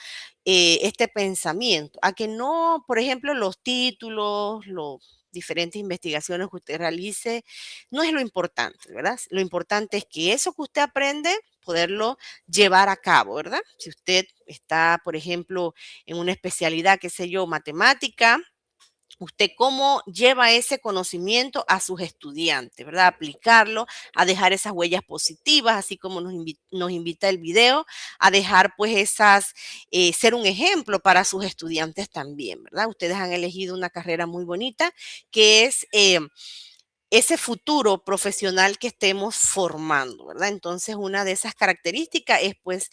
este pensamiento? A que no, por ejemplo, los títulos, los diferentes investigaciones que usted realice, no es lo importante, ¿verdad? Lo importante es que eso que usted aprende, poderlo llevar a cabo, ¿verdad? Si usted está, por ejemplo, en una especialidad, qué sé yo, matemática, usted cómo lleva ese conocimiento a sus estudiantes, ¿verdad? Aplicarlo, a dejar esas huellas positivas, así como nos invita el video, a dejar pues ser un ejemplo para sus estudiantes también, ¿verdad? Ustedes han elegido una carrera muy bonita que es... ese futuro profesional que estemos formando, ¿verdad? Entonces, una de esas características es, pues,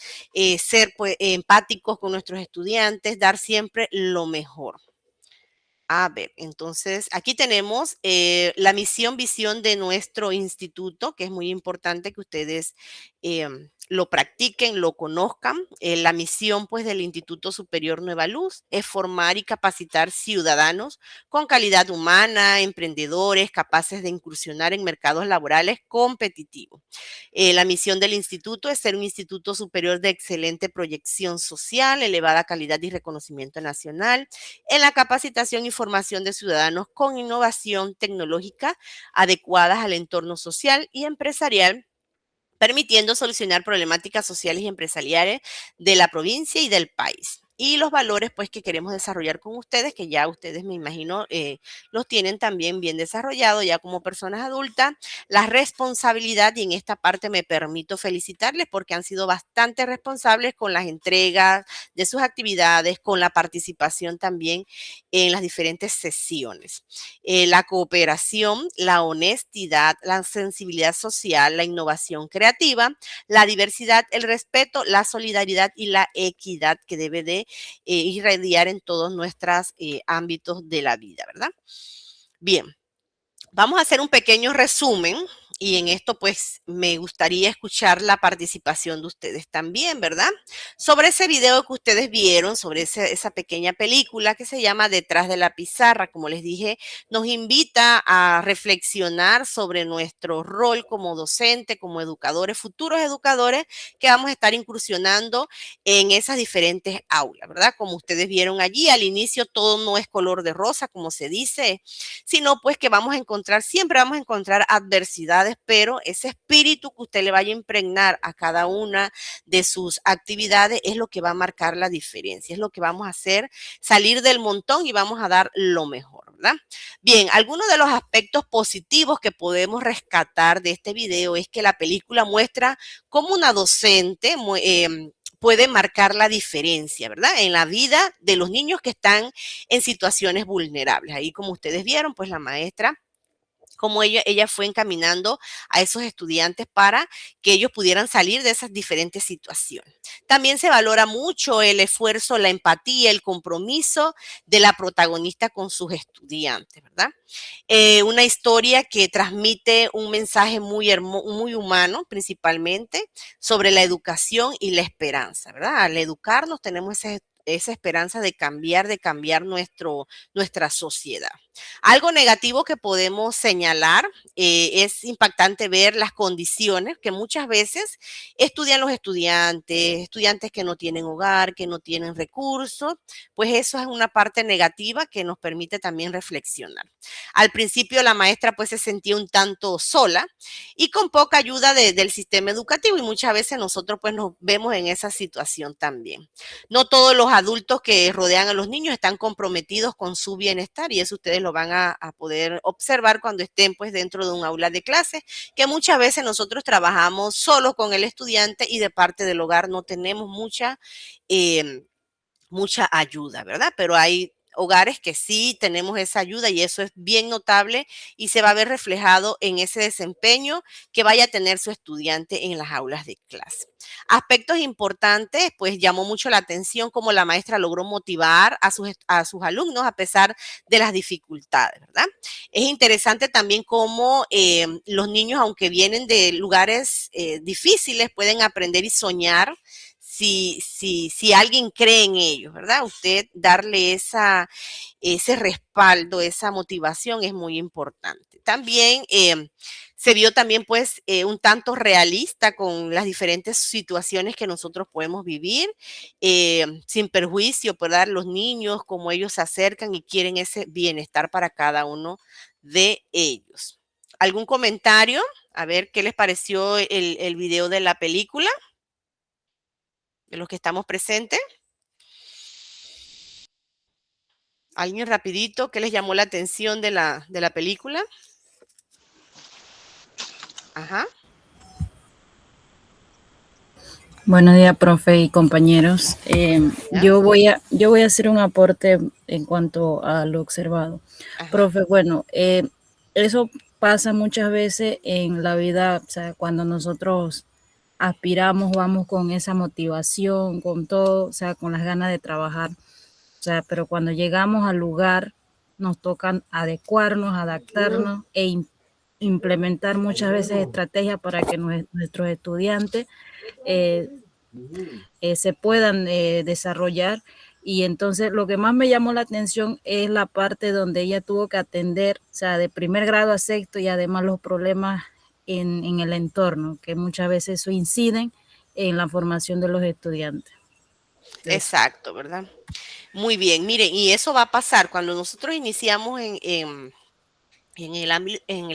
ser pues, empáticos con nuestros estudiantes, dar siempre lo mejor. A ver, entonces aquí tenemos la misión, visión de nuestro instituto, que es muy importante que ustedes lo practiquen, lo conozcan. La misión pues del Instituto Superior Nueva Luz es formar y capacitar ciudadanos con calidad humana, emprendedores capaces de incursionar en mercados laborales competitivos. La misión del instituto es ser un instituto superior de excelente proyección social, elevada calidad y reconocimiento nacional en la capacitación y formación de ciudadanos con innovación tecnológica adecuadas al entorno social y empresarial, permitiendo solucionar problemáticas sociales y empresariales de la provincia y del país. y los valores pues que queremos desarrollar con ustedes, que ya ustedes me imagino los tienen también bien desarrollados ya como personas adultas, la responsabilidad, y en esta parte me permito felicitarles porque han sido bastante responsables con las entregas de sus actividades, con la participación también en las diferentes sesiones. La cooperación, la honestidad, la sensibilidad social, la innovación creativa, la diversidad, el respeto, la solidaridad y la equidad que debe de irradiar en todos nuestros ámbitos de la vida, ¿verdad? Bien, vamos a hacer un pequeño resumen y en esto pues me gustaría escuchar la participación de ustedes también, ¿verdad? Sobre ese video que ustedes vieron, sobre esa pequeña película que se llama Detrás de la pizarra, como les dije, nos invita a reflexionar sobre nuestro rol como docente, como educadores, futuros educadores, que vamos a estar incursionando en esas diferentes aulas, ¿verdad? Como ustedes vieron allí, al inicio todo no es color de rosa, como se dice, sino pues que vamos a encontrar, siempre vamos a encontrar adversidades, pero ese espíritu que usted le vaya a impregnar a cada una de sus actividades es lo que va a marcar la diferencia, es lo que vamos a hacer salir del montón y vamos a dar lo mejor, ¿verdad? Bien, algunos de los aspectos positivos que podemos rescatar de este video es que la película muestra cómo una docente puede marcar la diferencia, ¿verdad? En la vida de los niños que están en situaciones vulnerables. Ahí, como ustedes vieron, pues la maestra, como ella fue encaminando a esos estudiantes para que ellos pudieran salir de esas diferentes situaciones. También se valora mucho el esfuerzo, la empatía, el compromiso de la protagonista con sus estudiantes, ¿verdad? Una historia que transmite un mensaje muy humano, principalmente, sobre la educación y la esperanza, ¿verdad? Al educarnos tenemos esa esperanza de cambiar nuestra sociedad. Algo negativo que podemos señalar es impactante ver las condiciones que muchas veces estudian los estudiantes que no tienen hogar, que no tienen recursos, pues eso es una parte negativa que nos permite también reflexionar. Al principio la maestra pues se sentía un tanto sola y con poca ayuda del sistema educativo y muchas veces nosotros pues nos vemos en esa situación también. No todos los adultos que rodean a los niños están comprometidos con su bienestar y eso ustedes lo van a poder observar cuando estén pues dentro de un aula de clase, que muchas veces nosotros trabajamos solo con el estudiante y de parte del hogar no tenemos mucha ayuda, ¿verdad? Pero hay hogares que sí tenemos esa ayuda y eso es bien notable y se va a ver reflejado en ese desempeño que vaya a tener su estudiante en las aulas de clase. Aspectos importantes, pues llamó mucho la atención cómo la maestra logró motivar a sus alumnos a pesar de las dificultades, ¿verdad? Es interesante también cómo los niños, aunque vienen de lugares difíciles, pueden aprender y soñar si alguien cree en ellos, ¿verdad? Usted darle ese respaldo, esa motivación es muy importante. También se vio también pues un tanto realista con las diferentes situaciones que nosotros podemos vivir, sin perjuicio, ¿verdad? Los niños, cómo ellos se acercan y quieren ese bienestar para cada uno de ellos. ¿Algún comentario? A ver, ¿qué les pareció el video de la película? De los que estamos presentes. ¿Alguien rapidito qué les llamó la atención de la película? Ajá. Buenos días, profe y compañeros. Yo voy a hacer un aporte en cuanto a lo observado. Ajá. Profe, bueno, eso pasa muchas veces en la vida, o sea, cuando nosotros aspiramos, vamos con esa motivación, con todo, o sea, con las ganas de trabajar. O sea, pero cuando llegamos al lugar, nos tocan adecuarnos, adaptarnos e implementar muchas veces estrategias para que nuestros estudiantes se puedan desarrollar. Y entonces lo que más me llamó la atención es la parte donde ella tuvo que atender, o sea, de primer grado a sexto y además los problemas en el entorno, que muchas veces eso inciden en la formación de los estudiantes. Exacto, ¿verdad? Muy bien, miren, y eso va a pasar cuando nosotros iniciamos en el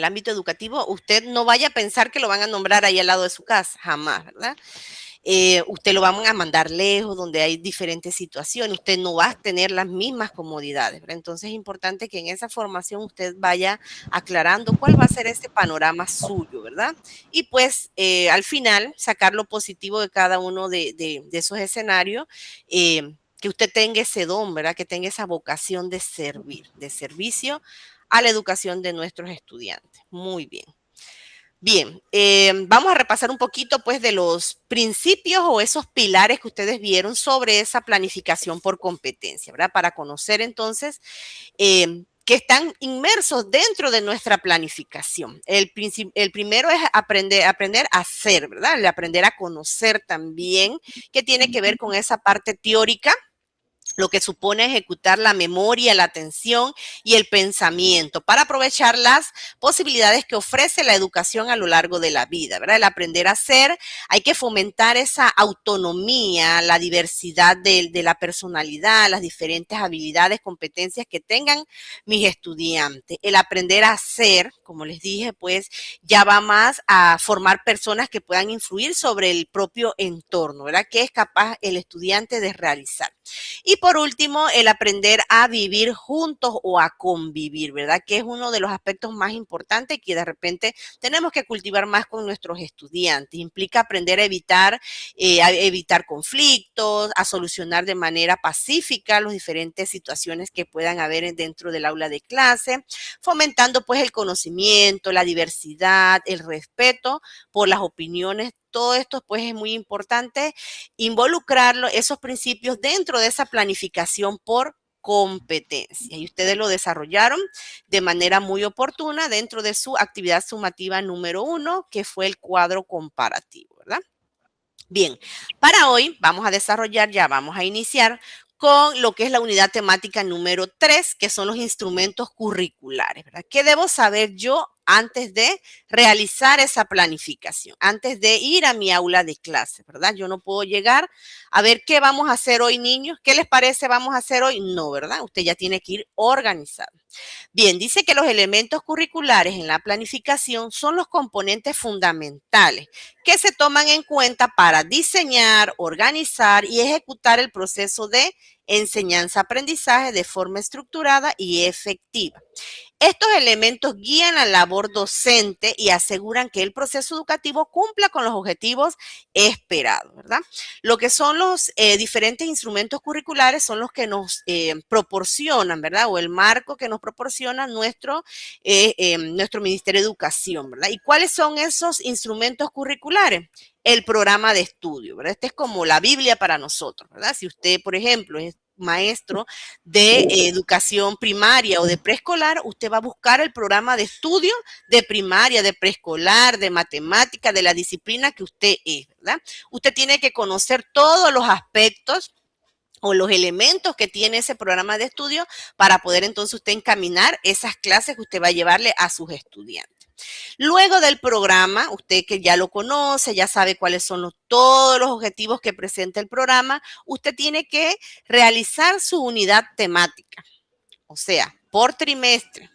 ámbito educativo, usted no vaya a pensar que lo van a nombrar ahí al lado de su casa, jamás, ¿verdad? usted lo van a mandar lejos, donde hay diferentes situaciones, usted no va a tener las mismas comodidades, ¿verdad? Entonces es importante que en esa formación usted vaya aclarando cuál va a ser ese panorama suyo, ¿verdad? Y pues al final sacar lo positivo de cada uno de esos escenarios, que usted tenga ese don, ¿verdad? Que tenga esa vocación de servir, de servicio a la educación de nuestros estudiantes. Muy bien. Bien, vamos a repasar un poquito pues de los principios o esos pilares que ustedes vieron sobre esa planificación por competencia, ¿verdad? Para conocer entonces que están inmersos dentro de nuestra planificación. El primero es aprender a hacer, ¿verdad? El aprender a conocer también, que tiene que ver con esa parte teórica, lo que supone ejecutar la memoria, la atención y el pensamiento para aprovechar las posibilidades que ofrece la educación a lo largo de la vida, ¿verdad? El aprender a hacer, hay que fomentar esa autonomía, la diversidad de la personalidad, las diferentes habilidades, competencias que tengan mis estudiantes. El aprender a hacer, como les dije, pues ya va más a formar personas que puedan influir sobre el propio entorno, ¿verdad? Que es capaz el estudiante de realizar. Y por último, el aprender a vivir juntos o a convivir, ¿verdad? Que es uno de los aspectos más importantes que de repente tenemos que cultivar más con nuestros estudiantes. Implica aprender a evitar conflictos, a solucionar de manera pacífica las diferentes situaciones que puedan haber dentro del aula de clase, fomentando pues el conocimiento, la diversidad, el respeto por las opiniones. Todo esto pues es muy importante involucrarlo, esos principios dentro de esa planificación por competencia. Y ustedes lo desarrollaron de manera muy oportuna dentro de su actividad sumativa número 1, que fue el cuadro comparativo, ¿verdad? Bien, para hoy vamos a iniciar con lo que es la unidad temática número 3, que son los instrumentos curriculares, ¿verdad? ¿Qué debo saber yo antes de realizar esa planificación, antes de ir a mi aula de clase, ¿verdad? Yo no puedo llegar a ver qué vamos a hacer hoy, niños. ¿Qué les parece vamos a hacer hoy? No, ¿verdad? Usted ya tiene que ir organizado. Bien, dice que los elementos curriculares en la planificación son los componentes fundamentales que se toman en cuenta para diseñar, organizar y ejecutar el proceso de enseñanza-aprendizaje de forma estructurada y efectiva. Estos elementos guían la labor docente y aseguran que el proceso educativo cumpla con los objetivos esperados, ¿verdad? Lo que son los diferentes instrumentos curriculares son los que nos proporcionan, ¿verdad? O el marco que nos proporciona nuestro Ministerio de Educación, ¿verdad? ¿Y cuáles son esos instrumentos curriculares? El programa de estudio, ¿verdad? Este es como la Biblia para nosotros, ¿verdad? Si usted, por ejemplo, es maestro de educación primaria o de preescolar, usted va a buscar el programa de estudio de primaria, de preescolar, de matemática, de la disciplina que usted es, ¿verdad? Usted tiene que conocer todos los aspectos o los elementos que tiene ese programa de estudio para poder entonces usted encaminar esas clases que usted va a llevarle a sus estudiantes. Luego del programa, usted que ya lo conoce, ya sabe cuáles son todos los objetivos que presenta el programa, usted tiene que realizar su unidad temática, o sea, por trimestre.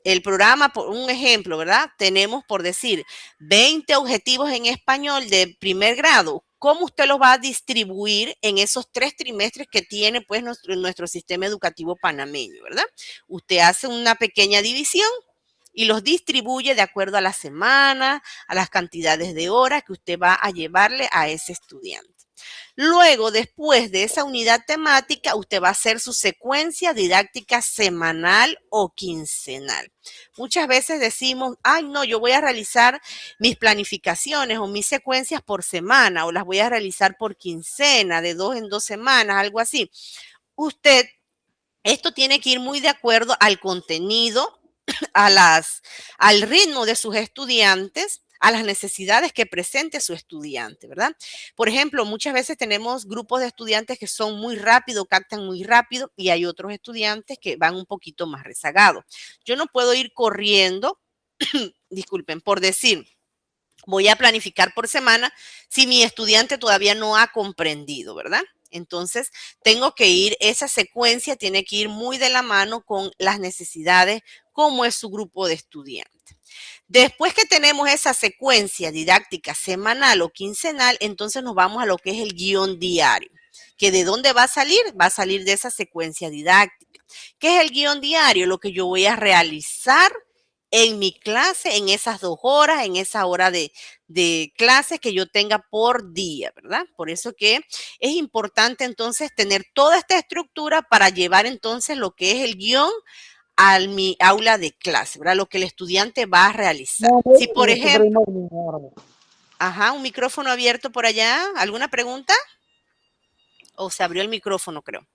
El programa, por un ejemplo, ¿verdad? Tenemos, por decir, 20 objetivos en español de primer grado. ¿Cómo usted los va a distribuir en esos 3 trimestres que tiene pues nuestro sistema educativo panameño, ¿verdad? Usted hace una pequeña división y los distribuye de acuerdo a la semana, a las cantidades de horas que usted va a llevarle a ese estudiante. Luego, después de esa unidad temática, usted va a hacer su secuencia didáctica semanal o quincenal. Muchas veces decimos, ay, no, yo voy a realizar mis planificaciones o mis secuencias por semana o las voy a realizar por quincena, de 2 en 2 semanas, algo así. Esto tiene que ir muy de acuerdo al contenido, al ritmo de sus estudiantes, a las necesidades que presente su estudiante, ¿verdad? Por ejemplo, muchas veces tenemos grupos de estudiantes que son muy rápido, captan muy rápido, y hay otros estudiantes que van un poquito más rezagados. Yo no puedo ir corriendo, disculpen, por decir, voy a planificar por semana si mi estudiante todavía no ha comprendido, ¿verdad? Entonces, tengo que ir, esa secuencia tiene que ir muy de la mano con las necesidades, como es su grupo de estudiantes. Después que tenemos esa secuencia didáctica semanal o quincenal, entonces nos vamos a lo que es el guión diario. ¿Que de dónde va a salir? Va a salir de esa secuencia didáctica. ¿Qué es el guión diario? Lo que yo voy a realizar en mi clase, en esas 2 horas, en esa hora de clases que yo tenga por día, ¿verdad? Por eso que es importante entonces tener toda esta estructura para llevar entonces lo que es el guión a mi aula de clase, ¿verdad? Lo que el estudiante va a realizar. Si por ejemplo, un micrófono abierto por allá, ¿alguna pregunta? O se abrió el micrófono, creo.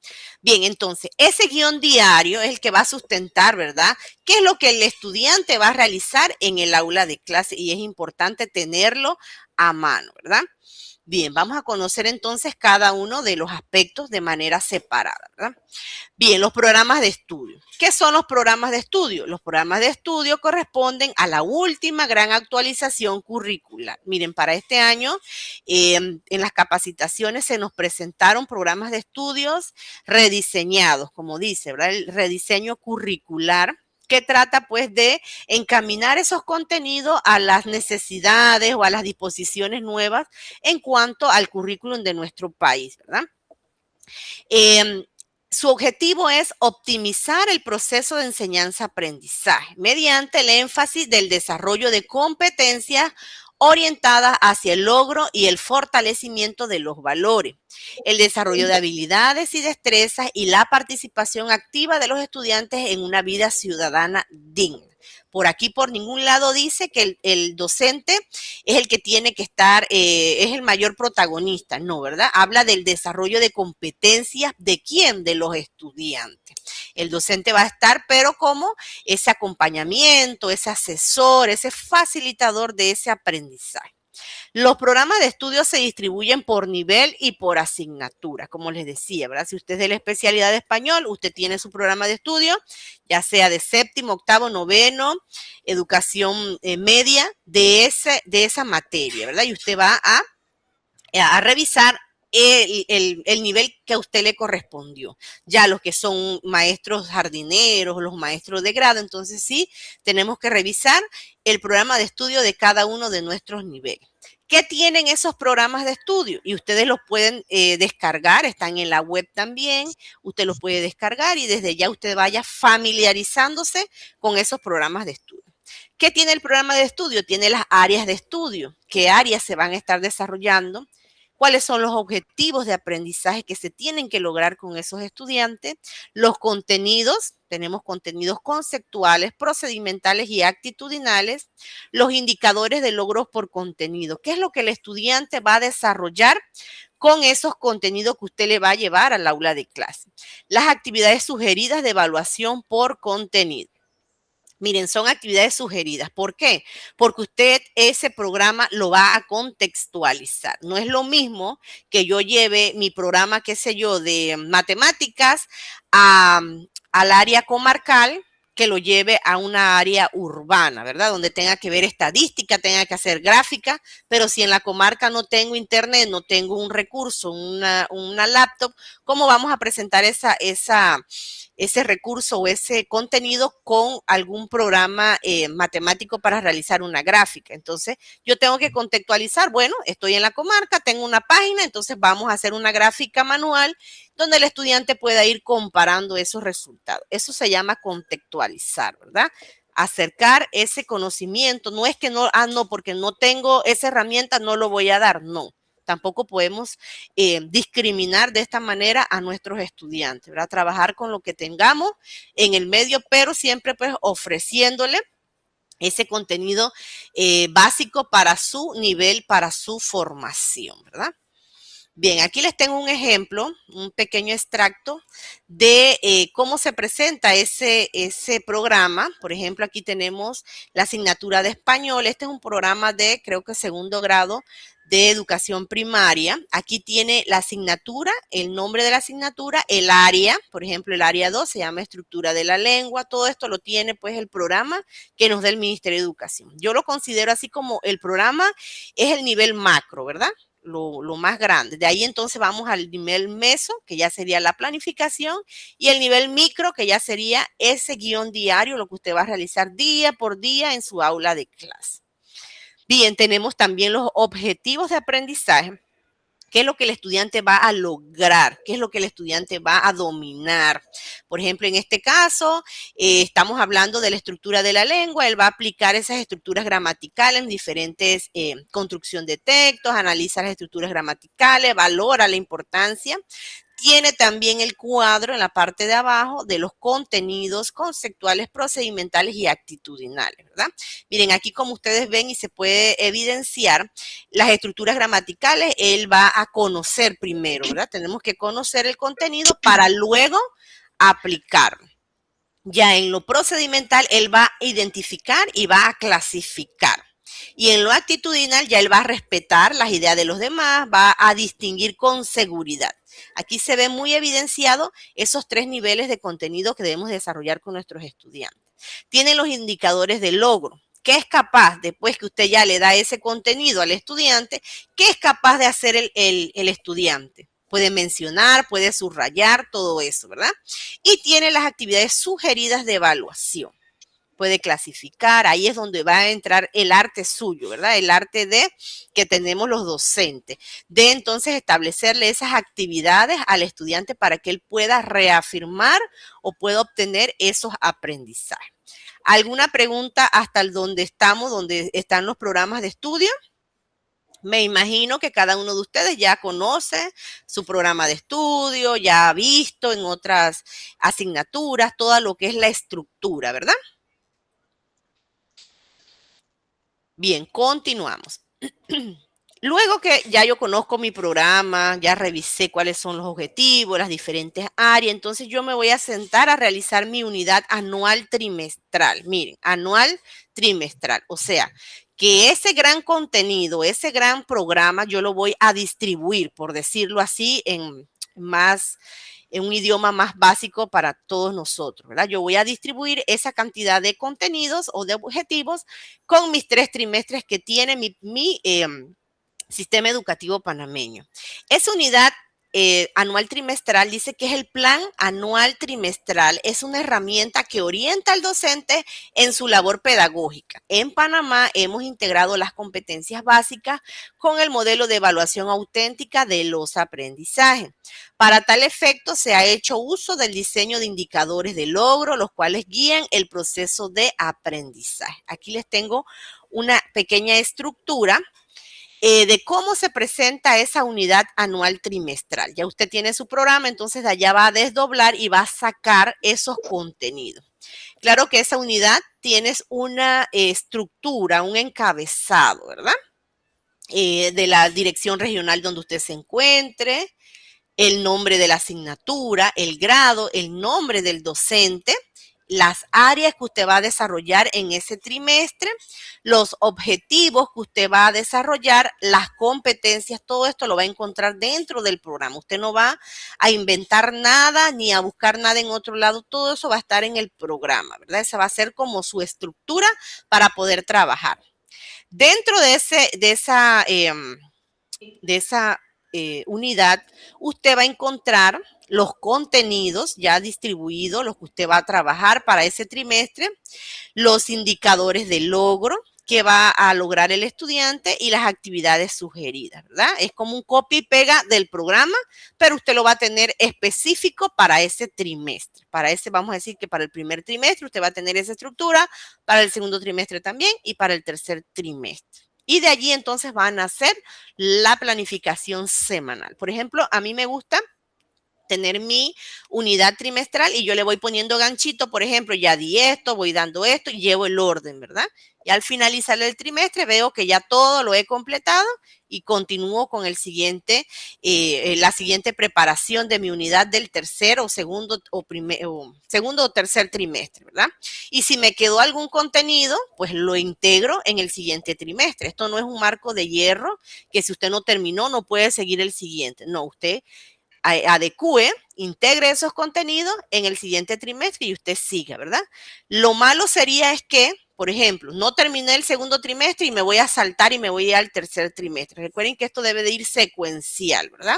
Bien, entonces, ese guión diario es el que va a sustentar, ¿verdad? ¿Qué es lo que el estudiante va a realizar en el aula de clase? Y es importante tenerlo a mano, ¿verdad? Bien, vamos a conocer entonces cada uno de los aspectos de manera separada, ¿verdad? Bien, los programas de estudio. ¿Qué son los programas de estudio? Los programas de estudio corresponden a la última gran actualización curricular. Miren, para este año, en las capacitaciones se nos presentaron programas de estudios rediseñados, como dice, ¿verdad? El rediseño curricular, que trata pues de encaminar esos contenidos a las necesidades o a las disposiciones nuevas en cuanto al currículum de nuestro país, ¿verdad? Su objetivo es optimizar el proceso de enseñanza-aprendizaje mediante el énfasis del desarrollo de competencias orientadas hacia el logro y el fortalecimiento de los valores, el desarrollo de habilidades y destrezas y la participación activa de los estudiantes en una vida ciudadana digna. Por aquí, por ningún lado dice que el docente es el que tiene que estar, es el mayor protagonista, no, ¿verdad? Habla del desarrollo de competencias, ¿de quién? De los estudiantes. El docente va a estar, pero como ese acompañamiento, ese asesor, ese facilitador de ese aprendizaje. Los programas de estudio se distribuyen por nivel y por asignatura, como les decía, ¿verdad? Si usted es de la especialidad de español, usted tiene su programa de estudio, ya sea de séptimo, octavo, noveno, educación media, de esa materia, ¿verdad? Y usted va a revisar el nivel que a usted le correspondió. Ya los que son maestros jardineros, los maestros de grado, entonces sí, tenemos que revisar el programa de estudio de cada uno de nuestros niveles. ¿Qué tienen esos programas de estudio? Y ustedes los pueden descargar, están en la web también, usted los puede descargar y desde ya usted vaya familiarizándose con esos programas de estudio. ¿Qué tiene el programa de estudio? Tiene las áreas de estudio, qué áreas se van a estar desarrollando, cuáles son los objetivos de aprendizaje que se tienen que lograr con esos estudiantes, los contenidos, tenemos contenidos conceptuales, procedimentales y actitudinales, los indicadores de logros por contenido, qué es lo que el estudiante va a desarrollar con esos contenidos que usted le va a llevar al aula de clase, las actividades sugeridas de evaluación por contenido. Miren, son actividades sugeridas. ¿Por qué? Porque usted ese programa lo va a contextualizar. No es lo mismo que yo lleve mi programa, qué sé yo, de matemáticas al área comarcal, que lo lleve a una área urbana, ¿verdad? Donde tenga que ver estadística, tenga que hacer gráfica, pero si en la comarca no tengo internet, no tengo un recurso, una laptop, ¿cómo vamos a presentar ese recurso o ese contenido con algún programa matemático para realizar una gráfica? Entonces, yo tengo que contextualizar, bueno, estoy en la comarca, tengo una página, entonces vamos a hacer una gráfica manual donde el estudiante pueda ir comparando esos resultados. Eso se llama contextualizar, ¿verdad? Acercar ese conocimiento. No es que no, porque no tengo esa herramienta, no lo voy a dar, no. Tampoco podemos discriminar de esta manera a nuestros estudiantes, ¿verdad? Trabajar con lo que tengamos en el medio, pero siempre pues ofreciéndole ese contenido básico para su nivel, para su formación, ¿verdad? Bien, aquí les tengo un ejemplo, un pequeño extracto de cómo se presenta ese programa. Por ejemplo, aquí tenemos la asignatura de español. Este es un programa de, creo que segundo grado de educación primaria. Aquí tiene la asignatura, el nombre de la asignatura, el área, por ejemplo, el área 2 se llama estructura de la lengua. Todo esto lo tiene pues el programa que nos da el Ministerio de Educación. Yo lo considero así como el programa es el nivel macro, ¿verdad? lo más grande. De ahí entonces vamos al nivel meso, que ya sería la planificación, y el nivel micro, que ya sería ese guión diario, lo que usted va a realizar día por día en su aula de clase. Bien, tenemos también los objetivos de aprendizaje. ¿Qué es lo que el estudiante va a lograr? ¿Qué es lo que el estudiante va a dominar? Por ejemplo, en este caso, estamos hablando de la estructura de la lengua. Él va a aplicar esas estructuras gramaticales en diferentes construcción de textos, analiza las estructuras gramaticales, valora la importancia. Tiene también el cuadro en la parte de abajo de los contenidos conceptuales, procedimentales y actitudinales, ¿verdad? Miren, aquí como ustedes ven y se puede evidenciar las estructuras gramaticales, él va a conocer primero, ¿verdad? Tenemos que conocer el contenido para luego aplicarlo. Ya en lo procedimental, él va a identificar y va a clasificar. Y en lo actitudinal, ya él va a respetar las ideas de los demás, va a distinguir con seguridad. Aquí se ve muy evidenciado esos 3 niveles de contenido que debemos desarrollar con nuestros estudiantes. Tienen los indicadores de logro. ¿Qué es capaz, después que usted ya le da ese contenido al estudiante, qué es capaz de hacer el estudiante? Puede mencionar, puede subrayar, todo eso, ¿verdad? Y tiene las actividades sugeridas de evaluación. Puede clasificar, ahí es donde va a entrar el arte suyo, ¿verdad? El arte de que tenemos los docentes, de entonces establecerle esas actividades al estudiante para que él pueda reafirmar o pueda obtener esos aprendizajes. ¿Alguna pregunta hasta el donde estamos, donde están los programas de estudio? Me imagino que cada uno de ustedes ya conoce su programa de estudio, ya ha visto en otras asignaturas todo lo que es la estructura, ¿verdad? Bien, continuamos. Luego que ya yo conozco mi programa, ya revisé cuáles son los objetivos, las diferentes áreas, entonces yo me voy a sentar a realizar mi unidad anual trimestral. Miren, anual trimestral. O sea, que ese gran contenido, ese gran programa, yo lo voy a distribuir, por decirlo así, en un idioma más básico para todos nosotros, ¿verdad? Yo voy a distribuir esa cantidad de contenidos o de objetivos con mis 3 trimestres que tiene mi sistema educativo panameño. Esa unidad anual trimestral dice que es el plan anual trimestral, es una herramienta que orienta al docente en su labor pedagógica. En Panamá hemos integrado las competencias básicas con el modelo de evaluación auténtica de los aprendizajes. Para tal efecto se ha hecho uso del diseño de indicadores de logro, los cuales guían el proceso de aprendizaje. Aquí les tengo una pequeña estructura de cómo se presenta esa unidad anual trimestral. Ya usted tiene su programa, entonces de allá va a desdoblar y va a sacar esos contenidos. Claro que esa unidad tiene una estructura, un encabezado, ¿verdad? De la dirección regional donde usted se encuentre, el nombre de la asignatura, el grado, el nombre del docente, las áreas que usted va a desarrollar en ese trimestre, los objetivos que usted va a desarrollar, las competencias, todo esto lo va a encontrar dentro del programa. Usted no va a inventar nada ni a buscar nada en otro lado, todo eso va a estar en el programa, ¿verdad? Esa va a ser como su estructura para poder trabajar. Dentro de esa unidad, usted va a encontrar los contenidos ya distribuidos, los que usted va a trabajar para ese trimestre, los indicadores de logro que va a lograr el estudiante y las actividades sugeridas, ¿verdad? Es como un copy y pega del programa, pero usted lo va a tener específico para ese trimestre. Para ese, vamos a decir que para el primer trimestre usted va a tener esa estructura, para el segundo trimestre también y para el tercer trimestre. Y de allí entonces van a hacer la planificación semanal. Por ejemplo, a mí me gusta tener mi unidad trimestral y yo le voy poniendo ganchito, por ejemplo, ya di esto, voy dando esto y llevo el orden, ¿verdad? Y al finalizar el trimestre veo que ya todo lo he completado y continúo con el siguiente, la siguiente preparación de mi unidad del tercer o segundo o tercer trimestre, ¿verdad? Y si me quedó algún contenido, pues lo integro en el siguiente trimestre. Esto no es un marco de hierro que si usted no terminó no puede seguir el siguiente. No, usted adecue, integre esos contenidos en el siguiente trimestre y usted siga, ¿verdad? Lo malo sería es que, por ejemplo, no terminé el segundo trimestre y me voy a saltar y me voy al tercer trimestre. Recuerden que esto debe de ir secuencial, ¿verdad?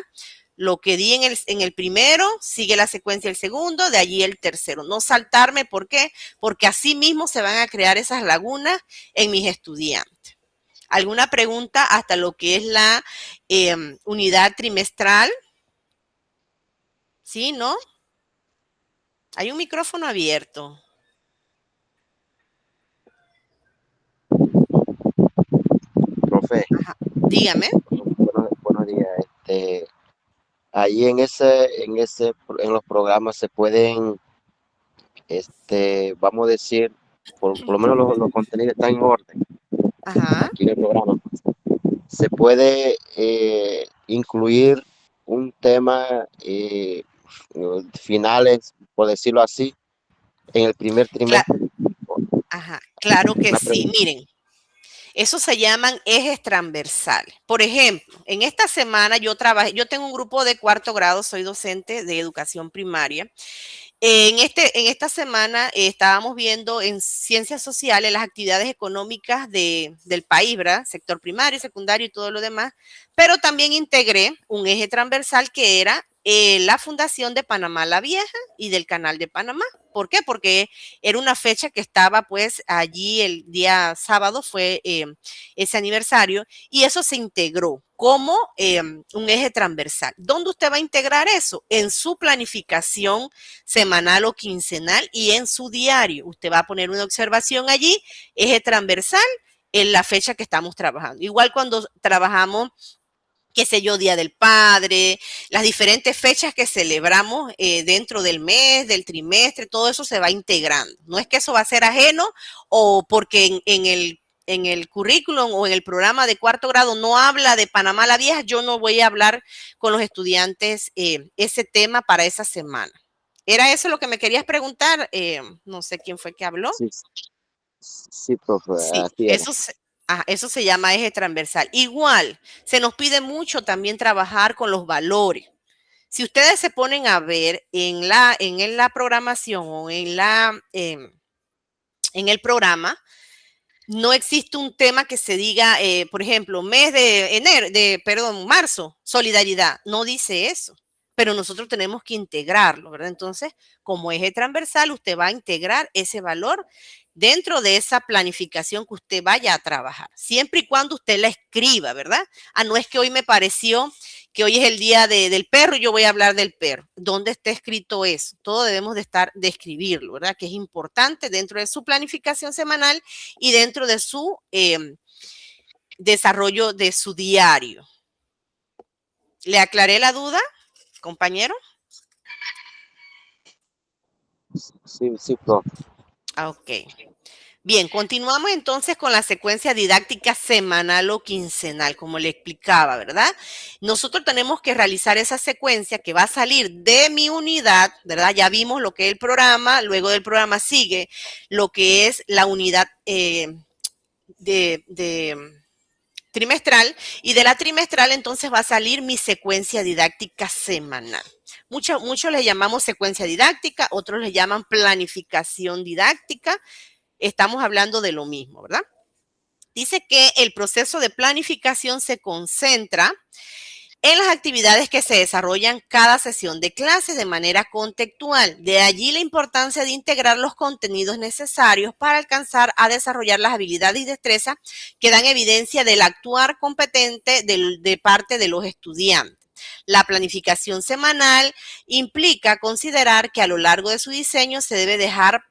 Lo que di en el primero, sigue la secuencia el segundo, de allí el tercero. No saltarme, ¿por qué? Porque así mismo se van a crear esas lagunas en mis estudiantes. ¿Alguna pregunta hasta lo que es la unidad trimestral? ¿Sí, no? Hay un micrófono abierto. Profe. Ajá. Dígame. Buenos días. Ahí en los programas se pueden, vamos a decir, por lo menos los contenidos están en orden. Ajá. Aquí en el programa. Se puede incluir un tema finales, por decirlo así, en el primer trimestre. Ajá, claro que sí. Miren, eso se llaman ejes transversales. Por ejemplo, en esta semana yo tengo un grupo de cuarto grado, soy docente de educación primaria. En esta semana estábamos viendo en ciencias sociales las actividades económicas del país, ¿verdad? Sector primario, secundario y todo lo demás, pero también integré un eje transversal que era la fundación de Panamá la Vieja y del Canal de Panamá. ¿Por qué? Porque era una fecha que estaba pues allí el día sábado, fue ese aniversario, y eso se integró como un eje transversal. ¿Dónde usted va a integrar eso? En su planificación semanal o quincenal y en su diario. Usted va a poner una observación allí, eje transversal, en la fecha que estamos trabajando. Igual cuando trabajamos, qué sé yo, Día del Padre, las diferentes fechas que celebramos dentro del mes, del trimestre, todo eso se va integrando. No es que eso va a ser ajeno o porque en el currículum o en el programa de cuarto grado no habla de Panamá la Vieja, yo no voy a hablar con los estudiantes ese tema para esa semana. ¿Era eso lo que me querías preguntar? No sé quién fue que habló. Sí, profe. Sí, Así era. eso se llama eje transversal. Igual, se nos pide mucho también trabajar con los valores. Si ustedes se ponen a ver en la programación o en el programa, no existe un tema que se diga, por ejemplo, mes de marzo, solidaridad. No dice eso, pero nosotros tenemos que integrarlo, ¿verdad? Entonces, como eje transversal, usted va a integrar ese valor dentro de esa planificación que usted vaya a trabajar, siempre y cuando usted la escriba, ¿verdad? No es que hoy me pareció que hoy es el día del perro y yo voy a hablar del perro. ¿Dónde está escrito eso? Todo debemos de escribirlo, ¿verdad? Que es importante dentro de su planificación semanal y dentro de su desarrollo de su diario. ¿Le aclaré la duda, compañero? Sí, profe. Ok. Bien, continuamos entonces con la secuencia didáctica semanal o quincenal, como le explicaba, ¿verdad? Nosotros tenemos que realizar esa secuencia que va a salir de mi unidad, ¿verdad? Ya vimos lo que es el programa, luego del programa sigue lo que es la unidad trimestral, y de la trimestral entonces va a salir mi secuencia didáctica semanal. Muchos le llamamos secuencia didáctica, otros le llaman planificación didáctica. Estamos hablando de lo mismo, ¿verdad? Dice que el proceso de planificación se concentra en las actividades que se desarrollan cada sesión de clase de manera contextual. De allí la importancia de integrar los contenidos necesarios para alcanzar a desarrollar las habilidades y destrezas que dan evidencia del actuar competente de parte de los estudiantes. La planificación semanal implica considerar que a lo largo de su diseño se debe dejar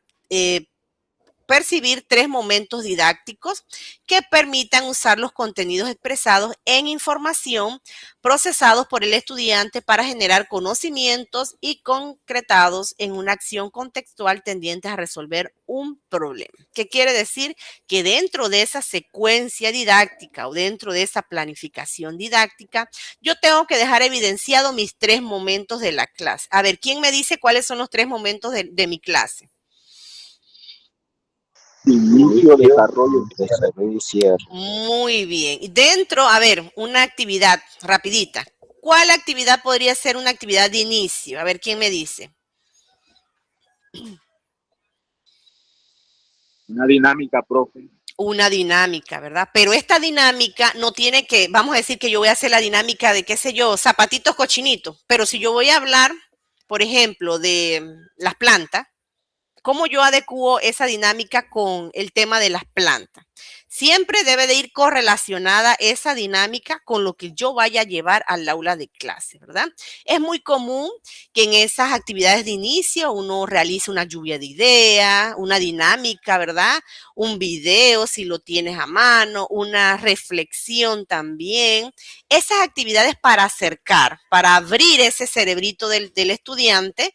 percibir 3 momentos didácticos que permitan usar los contenidos expresados en información procesados por el estudiante para generar conocimientos y concretados en una acción contextual tendientes a resolver un problema. ¿Qué quiere decir? Que dentro de esa secuencia didáctica o dentro de esa planificación didáctica, yo tengo que dejar evidenciado mis 3 momentos de la clase. A ver, ¿quién me dice cuáles son los 3 momentos de mi clase? Inicio, desarrollo y cierre. Muy bien. Dentro, a ver, una actividad rapidita. ¿Cuál actividad podría ser una actividad de inicio? A ver, ¿quién me dice? Una dinámica, profe. Una dinámica, ¿verdad? Pero esta dinámica no tiene que, vamos a decir que yo voy a hacer la dinámica de, qué sé yo, zapatitos cochinitos, pero si yo voy a hablar, por ejemplo, de las plantas, ¿cómo yo adecuo esa dinámica con el tema de las plantas? Siempre debe de ir correlacionada esa dinámica con lo que yo vaya a llevar al aula de clase, ¿verdad? Es muy común que en esas actividades de inicio uno realice una lluvia de ideas, una dinámica, ¿verdad? Un video si lo tienes a mano, una reflexión también. Esas actividades para acercar, para abrir ese cerebrito del estudiante,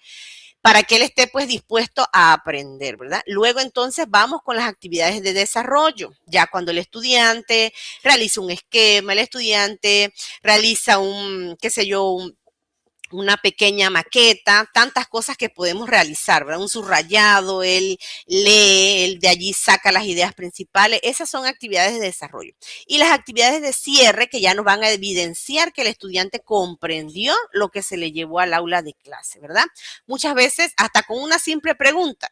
para que él esté pues dispuesto a aprender, ¿verdad? Luego entonces vamos con las actividades de desarrollo, ya cuando el estudiante realiza un esquema, el estudiante realiza qué sé yo, una pequeña maqueta, tantas cosas que podemos realizar, ¿verdad? Un subrayado, él lee, él de allí saca las ideas principales. Esas son actividades de desarrollo. Y las actividades de cierre que ya nos van a evidenciar que el estudiante comprendió lo que se le llevó al aula de clase, ¿verdad? Muchas veces hasta con una simple pregunta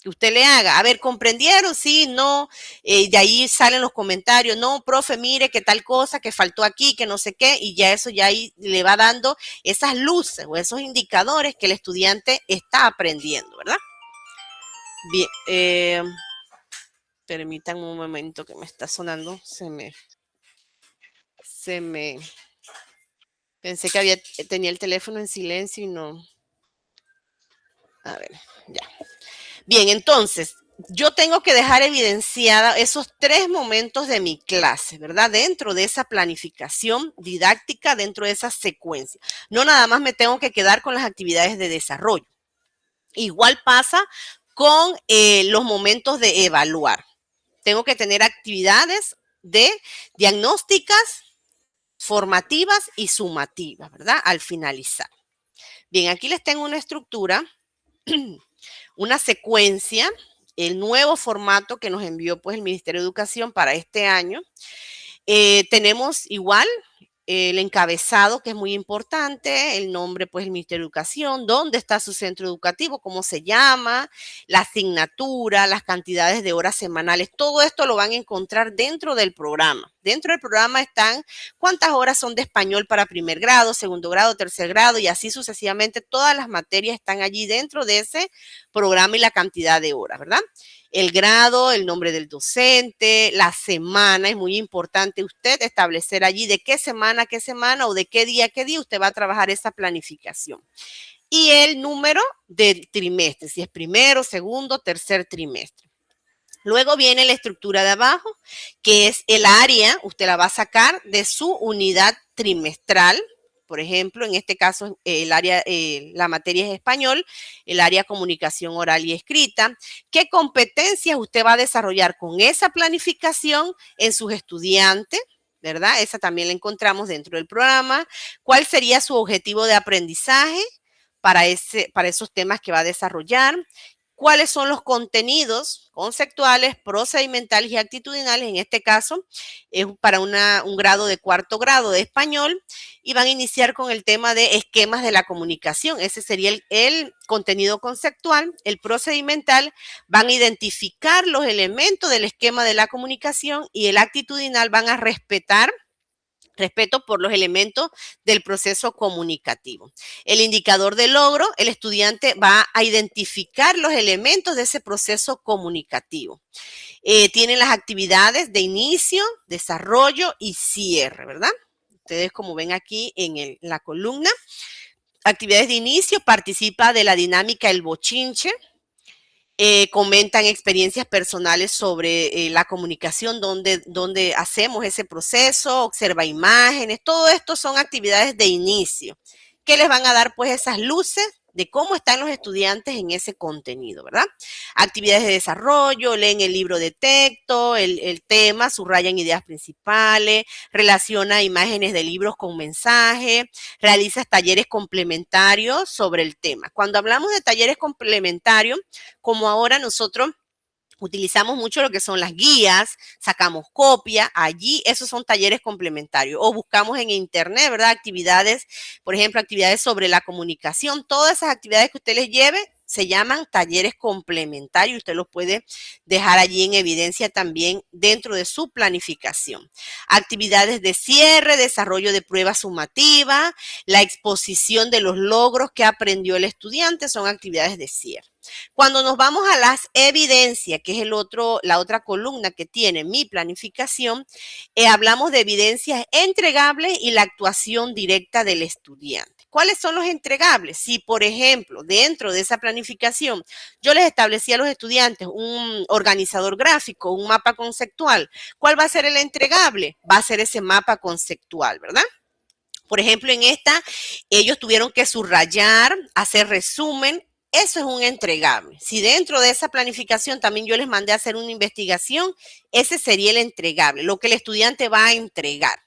que usted le haga, a ver, ¿comprendieron? Sí, no, de ahí salen los comentarios, no, profe, mire que tal cosa, que faltó aquí, que no sé qué, y ya eso ya ahí le va dando esas luces o esos indicadores que el estudiante está aprendiendo, ¿verdad? Bien, permítanme un momento que me está sonando, pensé que tenía el teléfono en silencio y no, a ver, ya. Bien, entonces, yo tengo que dejar evidenciada esos 3 momentos de mi clase, ¿verdad? Dentro de esa planificación didáctica, dentro de esa secuencia. No nada más me tengo que quedar con las actividades de desarrollo. Igual pasa con los momentos de evaluar. Tengo que tener actividades de diagnósticas, formativas y sumativas, ¿verdad? Al finalizar. Bien, aquí les tengo una estructura, una secuencia, el nuevo formato que nos envió pues el Ministerio de Educación para este año. Tenemos igual el encabezado, que es muy importante, el nombre pues el Ministerio de Educación, dónde está su centro educativo, cómo se llama, la asignatura, las cantidades de horas semanales, todo esto lo van a encontrar dentro del programa. Dentro del programa están cuántas horas son de español para primer grado, segundo grado, tercer grado y así sucesivamente. Todas las materias están allí dentro de ese programa y la cantidad de horas, ¿verdad? El grado, el nombre del docente, la semana, es muy importante usted establecer allí de qué semana o de qué día usted va a trabajar esa planificación. Y el número del trimestre, si es primero, segundo, tercer trimestre. Luego viene la estructura de abajo, que es el área, usted la va a sacar de su unidad trimestral. Por ejemplo, en este caso, la materia es español, el área comunicación oral y escrita. ¿Qué competencias usted va a desarrollar con esa planificación en sus estudiantes? ¿Verdad? Esa también la encontramos dentro del programa. ¿Cuál sería su objetivo de aprendizaje para esos temas que va a desarrollar? ¿Cuáles son los contenidos conceptuales, procedimentales y actitudinales? En este caso, es para un grado de cuarto grado de español y van a iniciar con el tema de esquemas de la comunicación. Ese sería el contenido conceptual. El procedimental van a identificar los elementos del esquema de la comunicación y el actitudinal van a respeto por los elementos del proceso comunicativo. El indicador de logro, el estudiante va a identificar los elementos de ese proceso comunicativo. Tienen las actividades de inicio, desarrollo y cierre, ¿verdad? Ustedes como ven aquí en la columna, actividades de inicio, participa de la dinámica El Bochinche. Comentan experiencias personales sobre la comunicación, donde hacemos ese proceso, observa imágenes, todo esto son actividades de inicio que les van a dar pues esas luces de cómo están los estudiantes en ese contenido, ¿verdad? Actividades de desarrollo, leen el libro de texto, el tema, subrayan ideas principales, relaciona imágenes de libros con mensajes, realiza talleres complementarios sobre el tema. Cuando hablamos de talleres complementarios, como ahora nosotros Utilizamos mucho lo que son las guías, sacamos copia, allí esos son talleres complementarios. O buscamos en internet, ¿verdad? Actividades, por ejemplo, actividades sobre la comunicación. Todas esas actividades que usted les lleve se llaman talleres complementarios. Usted los puede dejar allí en evidencia también dentro de su planificación. Actividades de cierre, desarrollo de pruebas sumativas, la exposición de los logros que aprendió el estudiante son actividades de cierre. Cuando nos vamos a las evidencias, que es la otra columna que tiene mi planificación, hablamos de evidencias entregables y la actuación directa del estudiante. ¿Cuáles son los entregables? Si, por ejemplo, dentro de esa planificación, yo les establecí a los estudiantes un organizador gráfico, un mapa conceptual, ¿cuál va a ser el entregable? Va a ser ese mapa conceptual, ¿verdad? Por ejemplo, en esta, ellos tuvieron que subrayar, hacer resumen. Eso es un entregable. Si dentro de esa planificación también yo les mandé a hacer una investigación, ese sería el entregable, lo que el estudiante va a entregar.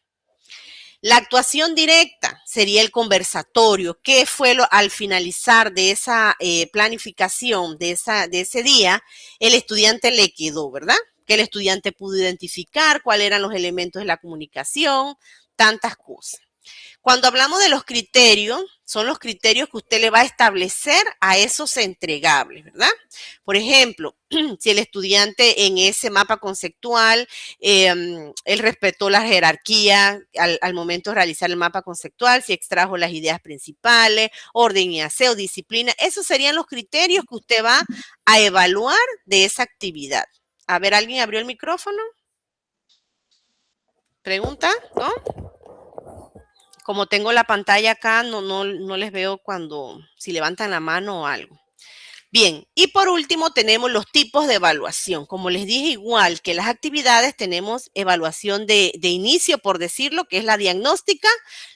La actuación directa sería el conversatorio. ¿Qué fue al finalizar de esa planificación, de ese día, el estudiante le quedó, ¿verdad? Que el estudiante pudo identificar cuáles eran los elementos de la comunicación, tantas cosas. Cuando hablamos de los criterios, son los criterios que usted le va a establecer a esos entregables, ¿verdad? Por ejemplo, si el estudiante en ese mapa conceptual, él respetó la jerarquía al momento de realizar el mapa conceptual, si extrajo las ideas principales, orden y aseo, disciplina, esos serían los criterios que usted va a evaluar de esa actividad. A ver, ¿alguien abrió el micrófono? ¿Pregunta? ¿No? Como tengo la pantalla acá, no les veo si levantan la mano o algo. Bien, y por último tenemos los tipos de evaluación. Como les dije, igual que las actividades, tenemos evaluación de inicio, por decirlo, que es la diagnóstica,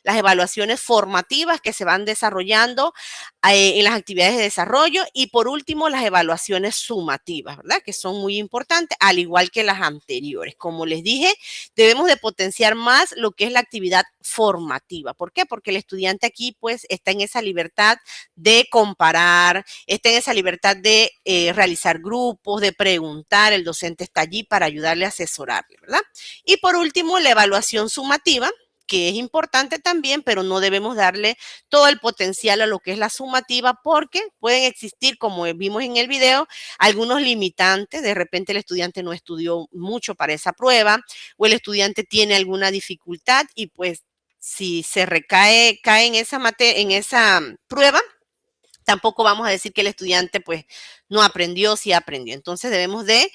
las evaluaciones formativas que se van desarrollando en las actividades de desarrollo y por último las evaluaciones sumativas, ¿verdad? Que son muy importantes, al igual que las anteriores. Como les dije, debemos de potenciar más lo que es la actividad formativa. ¿Por qué? Porque el estudiante aquí pues está en esa libertad de comparar, está en esa libertad de realizar grupos, de preguntar, el docente está allí para ayudarle a asesorarle, ¿verdad? Y por último, la evaluación sumativa, que es importante también, pero no debemos darle todo el potencial a lo que es la sumativa porque pueden existir, como vimos en el video, algunos limitantes. De repente el estudiante no estudió mucho para esa prueba o el estudiante tiene alguna dificultad y pues si se cae en esa prueba, tampoco vamos a decir que el estudiante pues no aprendió, sí aprendió. Entonces debemos de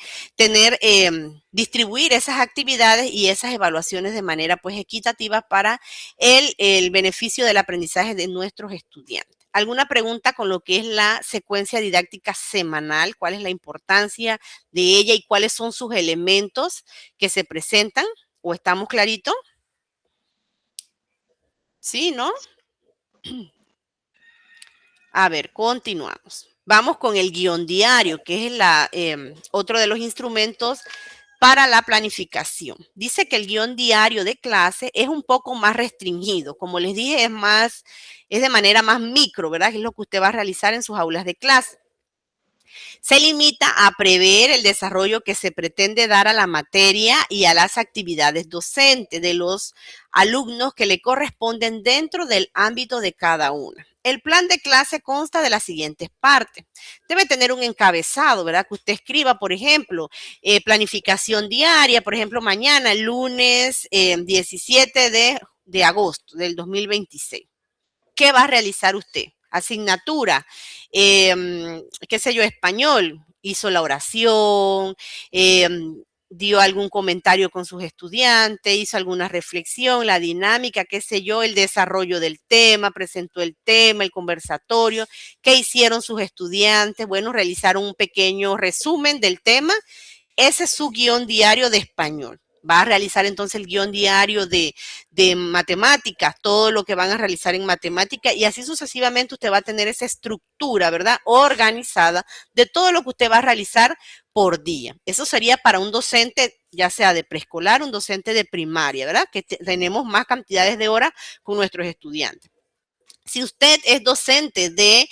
distribuir esas actividades y esas evaluaciones de manera pues equitativa para el beneficio del aprendizaje de nuestros estudiantes. ¿Alguna pregunta con lo que es la secuencia didáctica semanal? ¿Cuál es la importancia de ella y cuáles son sus elementos que se presentan? ¿O estamos claritos? ¿Sí, no? A ver, continuamos. Vamos con el guión diario, que es otro de los instrumentos para la planificación. Dice que el guión diario de clase es un poco más restringido. Como les dije, es de manera más micro, ¿verdad? Es lo que usted va a realizar en sus aulas de clase. Se limita a prever el desarrollo que se pretende dar a la materia y a las actividades docentes de los alumnos que le corresponden dentro del ámbito de cada una. El plan de clase consta de las siguientes partes. Debe tener un encabezado, ¿verdad? Que usted escriba, por ejemplo, planificación diaria, por ejemplo, mañana, lunes 17 de agosto del 2026. ¿Qué va a realizar usted? Asignatura, qué sé yo, español, hizo la oración, dio algún comentario con sus estudiantes, hizo alguna reflexión, la dinámica, qué sé yo, el desarrollo del tema, presentó el tema, el conversatorio, qué hicieron sus estudiantes, bueno, realizaron un pequeño resumen del tema. Ese es su guión diario de español. Va a realizar entonces el guión diario de matemáticas, todo lo que van a realizar en matemática y así sucesivamente usted va a tener esa estructura, ¿verdad? Organizada de todo lo que usted va a realizar por día. Eso sería para un docente, ya sea de preescolar, un docente de primaria, ¿verdad? Que tenemos más cantidades de horas con nuestros estudiantes. Si usted es docente de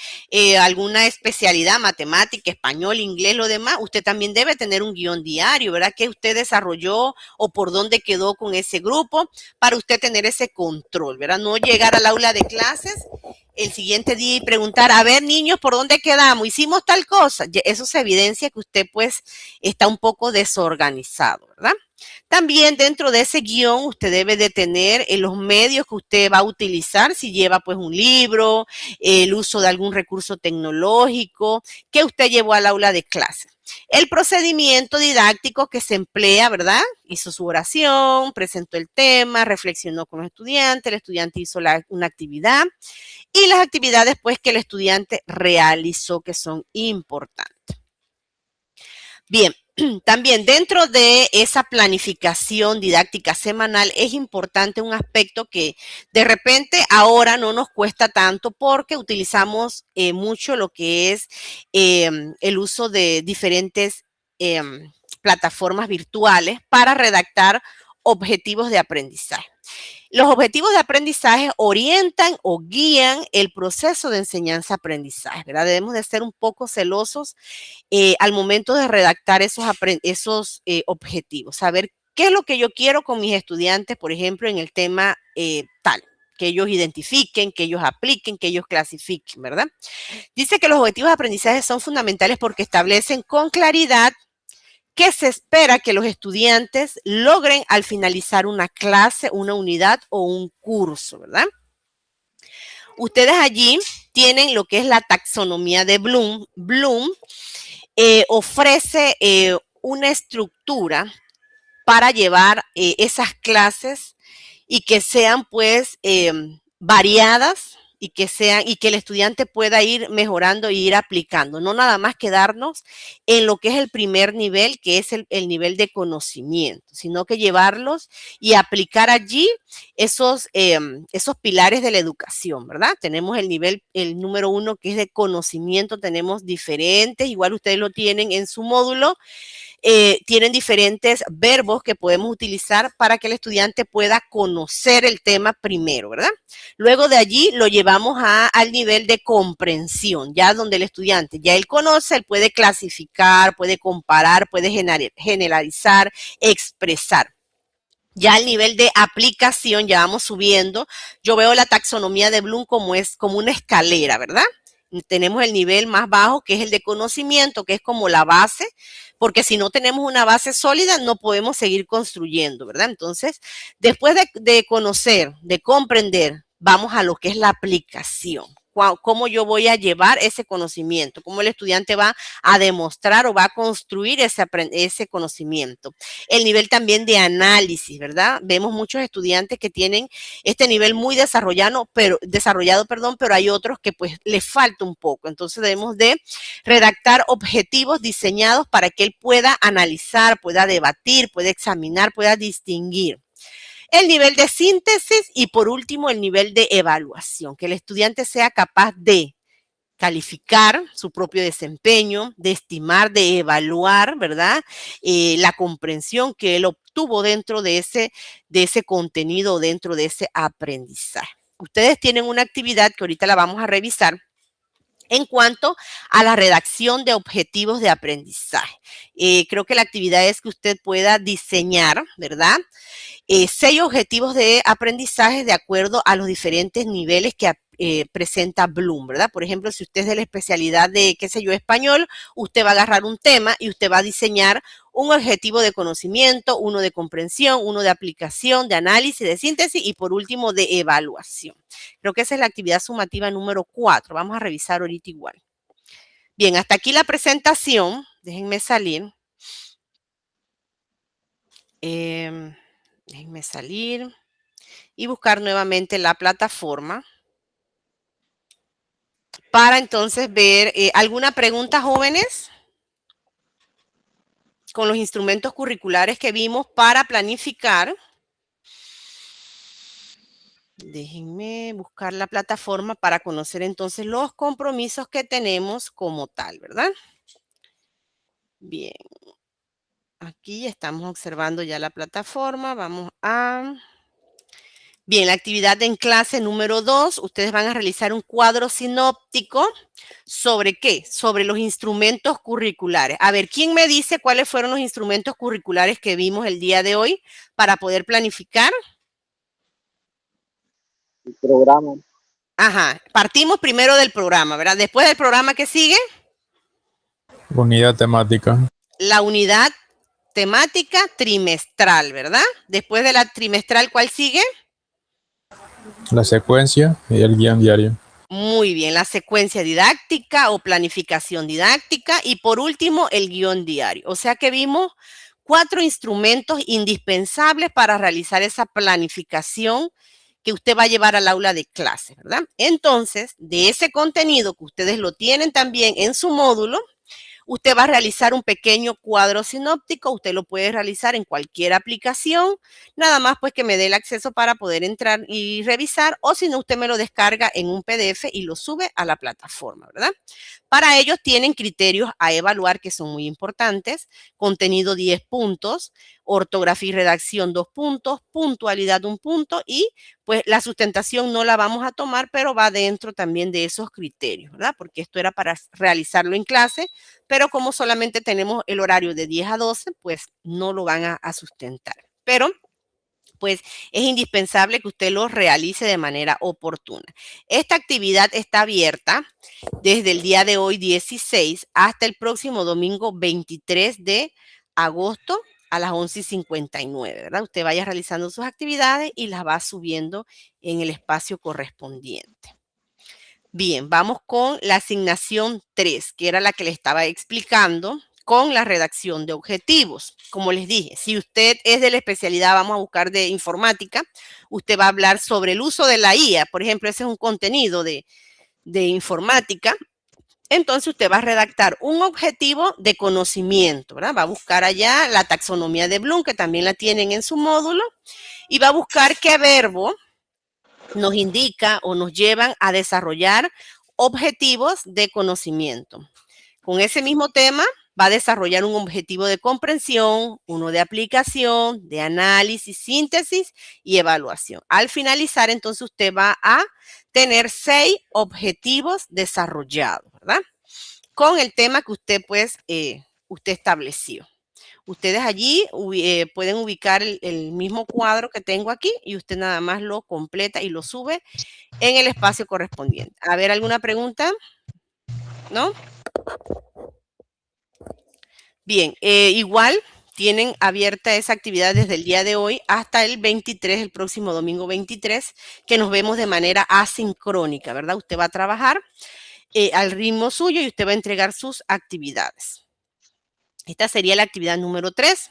alguna especialidad, matemática, español, inglés, lo demás, usted también debe tener un guión diario, ¿verdad? ¿Qué usted desarrolló o por dónde quedó con ese grupo para usted tener ese control, ¿verdad? No llegar al aula de clases el siguiente día y preguntar, a ver, niños, ¿por dónde quedamos? ¿Hicimos tal cosa? Eso se evidencia que usted, pues, está un poco desorganizado, ¿verdad? También dentro de ese guión usted debe de tener los medios que usted va a utilizar, si lleva pues un libro, el uso de algún recurso tecnológico que usted llevó al aula de clase. El procedimiento didáctico que se emplea, ¿verdad? Hizo su oración, presentó el tema, reflexionó con los estudiantes, el estudiante hizo una actividad y las actividades pues que el estudiante realizó que son importantes. Bien, también dentro de esa planificación didáctica semanal es importante un aspecto que de repente ahora no nos cuesta tanto porque utilizamos mucho lo que es el uso de diferentes plataformas virtuales para redactar objetivos de aprendizaje. Los objetivos de aprendizaje orientan o guían el proceso de enseñanza-aprendizaje, ¿verdad? Debemos de ser un poco celosos al momento de redactar esos objetivos, saber qué es lo que yo quiero con mis estudiantes, por ejemplo, en el tema tal, que ellos identifiquen, que ellos apliquen, que ellos clasifiquen, ¿verdad? Dice que los objetivos de aprendizaje son fundamentales porque establecen con claridad qué se espera que los estudiantes logren al finalizar una clase, una unidad o un curso, ¿verdad? Ustedes allí tienen lo que es la taxonomía de Bloom. Bloom ofrece una estructura para llevar esas clases y que sean pues variadas y que el estudiante pueda ir mejorando e ir aplicando, no nada más quedarnos en lo que es el primer nivel, que es el nivel de conocimiento, sino que llevarlos y aplicar allí esos pilares de la educación, ¿verdad? Tenemos el número 1 que es de conocimiento, tenemos diferentes, igual ustedes lo tienen en su módulo, tienen diferentes verbos que podemos utilizar para que el estudiante pueda conocer el tema primero, ¿verdad? Luego de allí lo llevamos al nivel de comprensión, ya donde el estudiante ya él conoce, él puede clasificar, puede comparar, puede generalizar, expresar. Ya al nivel de aplicación ya vamos subiendo. Yo veo la taxonomía de Bloom como una escalera, ¿verdad? Tenemos el nivel más bajo, que es el de conocimiento, que es como la base, porque si no tenemos una base sólida, no podemos seguir construyendo, ¿verdad? Entonces, después de conocer, de comprender, vamos a lo que es la aplicación. Cómo yo voy a llevar ese conocimiento, cómo el estudiante va a demostrar o va a construir ese conocimiento. El nivel también de análisis, ¿verdad? Vemos muchos estudiantes que tienen este nivel muy desarrollado, pero hay otros que pues les falta un poco. Entonces debemos de redactar objetivos diseñados para que él pueda analizar, pueda debatir, pueda examinar, pueda distinguir. El nivel de síntesis y por último el nivel de evaluación, que el estudiante sea capaz de calificar su propio desempeño, de estimar, de evaluar, ¿verdad? La comprensión que él obtuvo dentro de ese contenido, dentro de ese aprendizaje. Ustedes tienen una actividad que ahorita la vamos a revisar en cuanto a la redacción de objetivos de aprendizaje. Creo que la actividad es que usted pueda diseñar, ¿verdad? 6 objetivos de aprendizaje de acuerdo a los diferentes niveles que presenta Bloom, ¿verdad? Por ejemplo, si usted es de la especialidad de, qué sé yo, español, usted va a agarrar un tema y usted va a diseñar un objetivo de conocimiento, uno de comprensión, uno de aplicación, de análisis, de síntesis y por último de evaluación. Creo que esa es la actividad sumativa número 4. Vamos a revisar ahorita igual. Bien, hasta aquí la presentación. Déjenme salir. Déjenme salir y buscar nuevamente la plataforma para entonces ver alguna pregunta, jóvenes, con los instrumentos curriculares que vimos para planificar. Déjenme buscar la plataforma para conocer entonces los compromisos que tenemos como tal, ¿verdad? Bien. Aquí estamos observando ya la plataforma. Vamos a Bien, la actividad en clase número 2, ustedes van a realizar un cuadro sinóptico. ¿Sobre qué? Sobre los instrumentos curriculares. A ver, ¿quién me dice cuáles fueron los instrumentos curriculares que vimos el día de hoy para poder planificar? El programa. Ajá, partimos primero del programa, ¿verdad? Después del programa, ¿qué sigue? Unidad temática. La unidad temática trimestral, ¿verdad? Después de la trimestral, ¿cuál sigue? La secuencia y el guión diario. Muy bien, la secuencia didáctica o planificación didáctica y por último el guión diario. O sea que vimos 4 instrumentos indispensables para realizar esa planificación que usted va a llevar al aula de clase, ¿verdad? Entonces, de ese contenido que ustedes lo tienen también en su módulo, usted va a realizar un pequeño cuadro sinóptico, usted lo puede realizar en cualquier aplicación, nada más pues que me dé el acceso para poder entrar y revisar, o si no, usted me lo descarga en un PDF y lo sube a la plataforma, ¿verdad? Para ellos tienen criterios a evaluar que son muy importantes, contenido 10 puntos, ortografía y redacción 2 puntos, puntualidad 1 punto y pues la sustentación no la vamos a tomar, pero va dentro también de esos criterios, ¿verdad? Porque esto era para realizarlo en clase, pero como solamente tenemos el horario de 10 a 12, pues no lo van a sustentar. Pero pues es indispensable que usted lo realice de manera oportuna. Esta actividad está abierta desde el día de hoy 16 hasta el próximo domingo 23 de agosto a las 11:59, ¿verdad? Usted vaya realizando sus actividades y las va subiendo en el espacio correspondiente. Bien, vamos con la asignación 3, que era la que le estaba explicando, con la redacción de objetivos. Como les dije, si usted es de la especialidad, vamos a buscar de informática, usted va a hablar sobre el uso de la IA. Por ejemplo, ese es un contenido de informática. Entonces usted va a redactar un objetivo de conocimiento, ¿verdad? Va a buscar allá la taxonomía de Bloom, que también la tienen en su módulo, y va a buscar qué verbo nos indica o nos llevan a desarrollar objetivos de conocimiento. Con ese mismo tema va a desarrollar un objetivo de comprensión, uno de aplicación, de análisis, síntesis y evaluación. Al finalizar, entonces usted va a tener 6 objetivos desarrollados, ¿verdad? Con el tema que usted, pues, usted estableció. Ustedes allí pueden ubicar el mismo cuadro que tengo aquí y usted nada más lo completa y lo sube en el espacio correspondiente. A ver, ¿alguna pregunta? ¿No? Bien, igual tienen abierta esa actividad desde el día de hoy hasta el 23, el próximo domingo 23, que nos vemos de manera asincrónica, ¿verdad? Usted va a trabajar al ritmo suyo y usted va a entregar sus actividades. Esta sería la actividad número 3.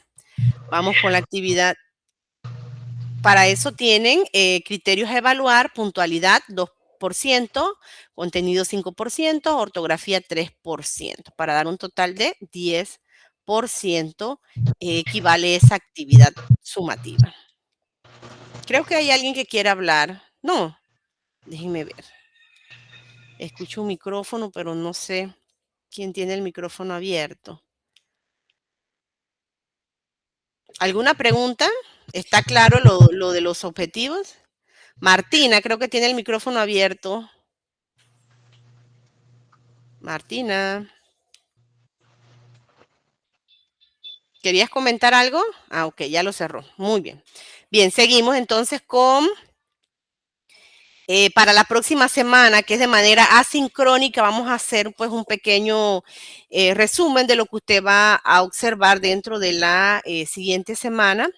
Vamos con la actividad. Para eso tienen criterios a evaluar, puntualidad 2%, contenido 5%, ortografía 3%, para dar un total de 10%, equivale esa actividad sumativa. Creo que hay alguien que quiera hablar. No, déjenme ver. Escucho un micrófono, pero no sé quién tiene el micrófono abierto. ¿Alguna pregunta? ¿Está claro lo de los objetivos? Martina, creo que tiene el micrófono abierto. Martina. ¿Querías comentar algo? Ah, ok, ya lo cerró. Muy bien. Bien, seguimos entonces con... para la próxima semana, que es de manera asincrónica, vamos a hacer pues un pequeño resumen de lo que usted va a observar dentro de la siguiente semana.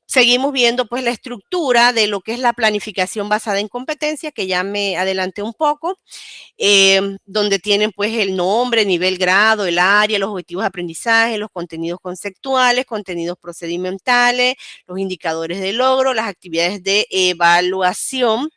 Seguimos viendo pues la estructura de lo que es la planificación basada en competencia, que ya me adelanté un poco, donde tienen pues el nombre, nivel, grado, el área, los objetivos de aprendizaje, los contenidos conceptuales, contenidos procedimentales, los indicadores de logro, las actividades de evaluación.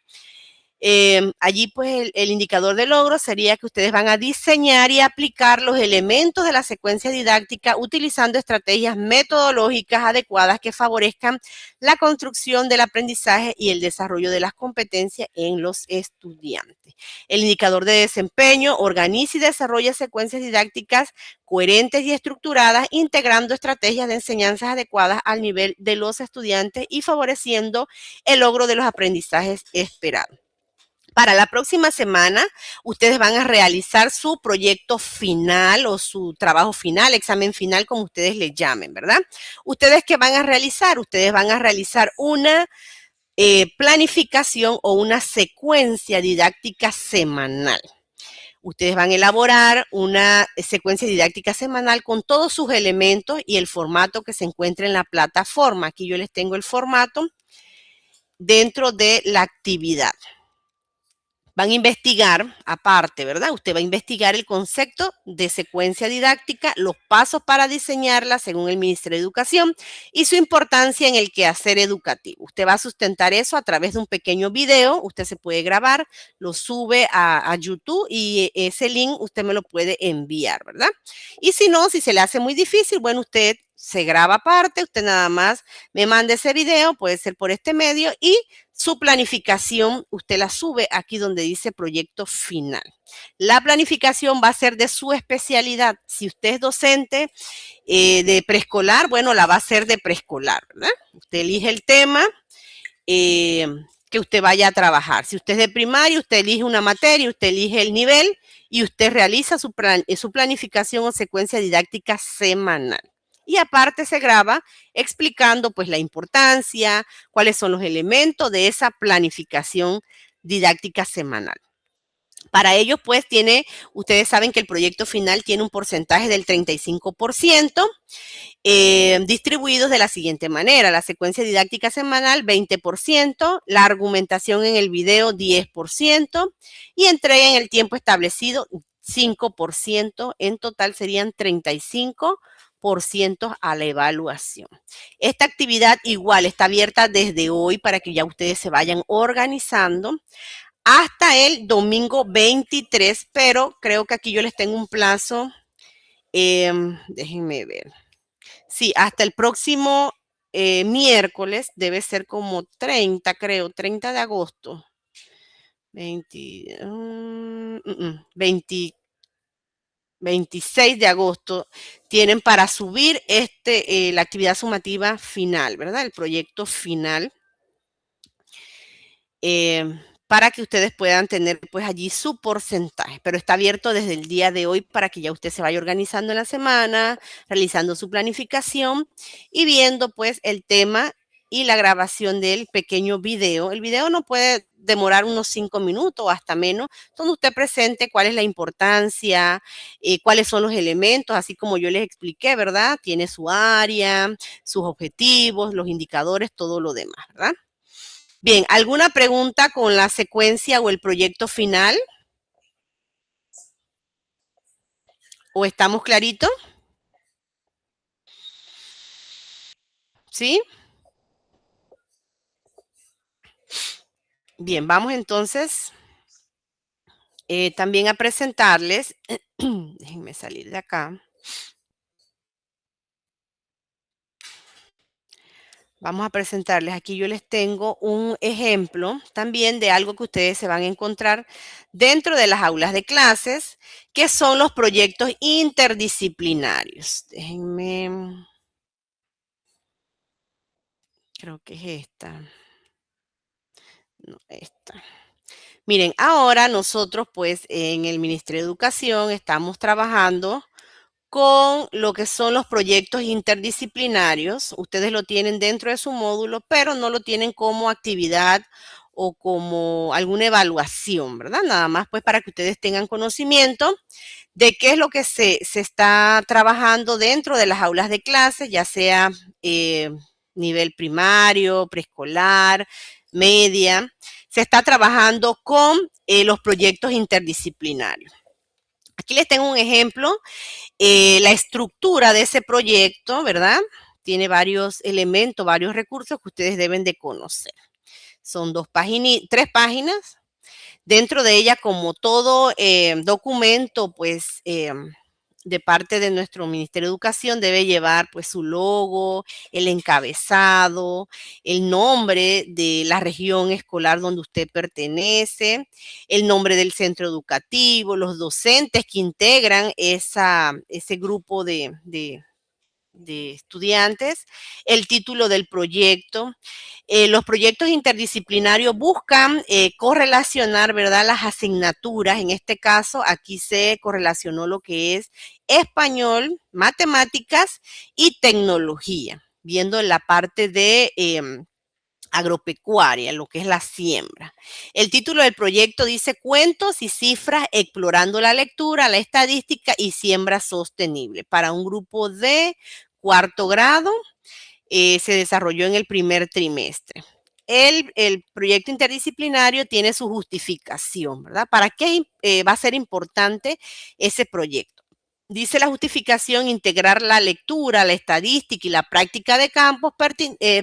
Allí pues el indicador de logro sería que ustedes van a diseñar y aplicar los elementos de la secuencia didáctica utilizando estrategias metodológicas adecuadas que favorezcan la construcción del aprendizaje y el desarrollo de las competencias en los estudiantes. El indicador de desempeño organiza y desarrolla secuencias didácticas coherentes y estructuradas, integrando estrategias de enseñanzas adecuadas al nivel de los estudiantes y favoreciendo el logro de los aprendizajes esperados. Para la próxima semana, ustedes van a realizar su proyecto final o su trabajo final, examen final, como ustedes le llamen, ¿verdad? ¿Ustedes qué van a realizar? Ustedes van a realizar una planificación o una secuencia didáctica semanal. Ustedes van a elaborar una secuencia didáctica semanal con todos sus elementos y el formato que se encuentra en la plataforma. Aquí yo les tengo el formato dentro de la actividad. Van a investigar, aparte, ¿verdad? Usted va a investigar el concepto de secuencia didáctica, los pasos para diseñarla según el Ministerio de Educación y su importancia en el quehacer educativo. Usted va a sustentar eso a través de un pequeño video. Usted se puede grabar, lo sube a YouTube y ese link usted me lo puede enviar, ¿verdad? Y si no, si se le hace muy difícil, bueno, usted se graba aparte, usted nada más me manda ese video, puede ser por este medio, y su planificación usted la sube aquí donde dice proyecto final. La planificación va a ser de su especialidad. Si usted es docente de preescolar, bueno, la va a hacer de preescolar, ¿verdad? Usted elige el tema que usted vaya a trabajar. Si usted es de primaria, usted elige una materia, usted elige el nivel y usted realiza su planificación o secuencia didáctica semanal. Y aparte se graba explicando pues la importancia, cuáles son los elementos de esa planificación didáctica semanal. Para ello pues ustedes saben que el proyecto final tiene un porcentaje del 35%, distribuidos de la siguiente manera: la secuencia didáctica semanal 20%, la argumentación en el video 10% y entrega en el tiempo establecido 5%, en total serían 35% a la evaluación. Esta actividad igual está abierta desde hoy para que ya ustedes se vayan organizando hasta el domingo 23, pero creo que aquí yo les tengo un plazo, déjenme ver. Sí, hasta el próximo miércoles, debe ser como 30, creo, 30 de agosto. 26 de agosto tienen para subir la actividad sumativa final, ¿verdad? El proyecto final. Para que ustedes puedan tener pues allí su porcentaje, pero está abierto desde el día de hoy para que ya usted se vaya organizando en la semana, realizando su planificación y viendo pues el tema y la grabación del pequeño video. El video no puede demorar unos 5 minutos o hasta menos, donde usted presente cuál es la importancia, cuáles son los elementos, así como yo les expliqué, ¿verdad? Tiene su área, sus objetivos, los indicadores, todo lo demás, ¿verdad? Bien, ¿alguna pregunta con la secuencia o el proyecto final? ¿O estamos claritos? ¿Sí? Bien, vamos entonces también a presentarles, déjenme salir de acá. Vamos a presentarles, aquí yo les tengo un ejemplo también de algo que ustedes se van a encontrar dentro de las aulas de clases, que son los proyectos interdisciplinarios. Déjenme, creo que es esta. No, esta. Miren, ahora nosotros pues en el Ministerio de Educación estamos trabajando con lo que son los proyectos interdisciplinarios. Ustedes lo tienen dentro de su módulo, pero no lo tienen como actividad o como alguna evaluación, ¿verdad? Nada más pues para que ustedes tengan conocimiento de qué es lo que se está trabajando dentro de las aulas de clase, ya sea nivel primario, preescolar, media. Se está trabajando con los proyectos interdisciplinarios. Aquí les tengo un ejemplo. La estructura de ese proyecto, ¿verdad? Tiene varios elementos, varios recursos que ustedes deben de conocer. Son 3 páginas. Dentro de ella, como todo documento, pues, de parte de nuestro Ministerio de Educación debe llevar pues su logo, el encabezado, el nombre de la región escolar donde usted pertenece, el nombre del centro educativo, los docentes que integran ese grupo de estudiantes, el título del proyecto. Los proyectos interdisciplinarios buscan correlacionar, ¿verdad?, las asignaturas. En este caso, aquí se correlacionó lo que es español, matemáticas y tecnología, viendo la parte de agropecuaria, lo que es la siembra. El título del proyecto dice Cuentos y cifras explorando la lectura, la estadística y siembra sostenible para un grupo de cuarto grado. Se desarrolló en el primer trimestre. El proyecto interdisciplinario tiene su justificación, ¿verdad? ¿Para qué va a ser importante ese proyecto? Dice la justificación integrar la lectura, la estadística y la práctica de campos,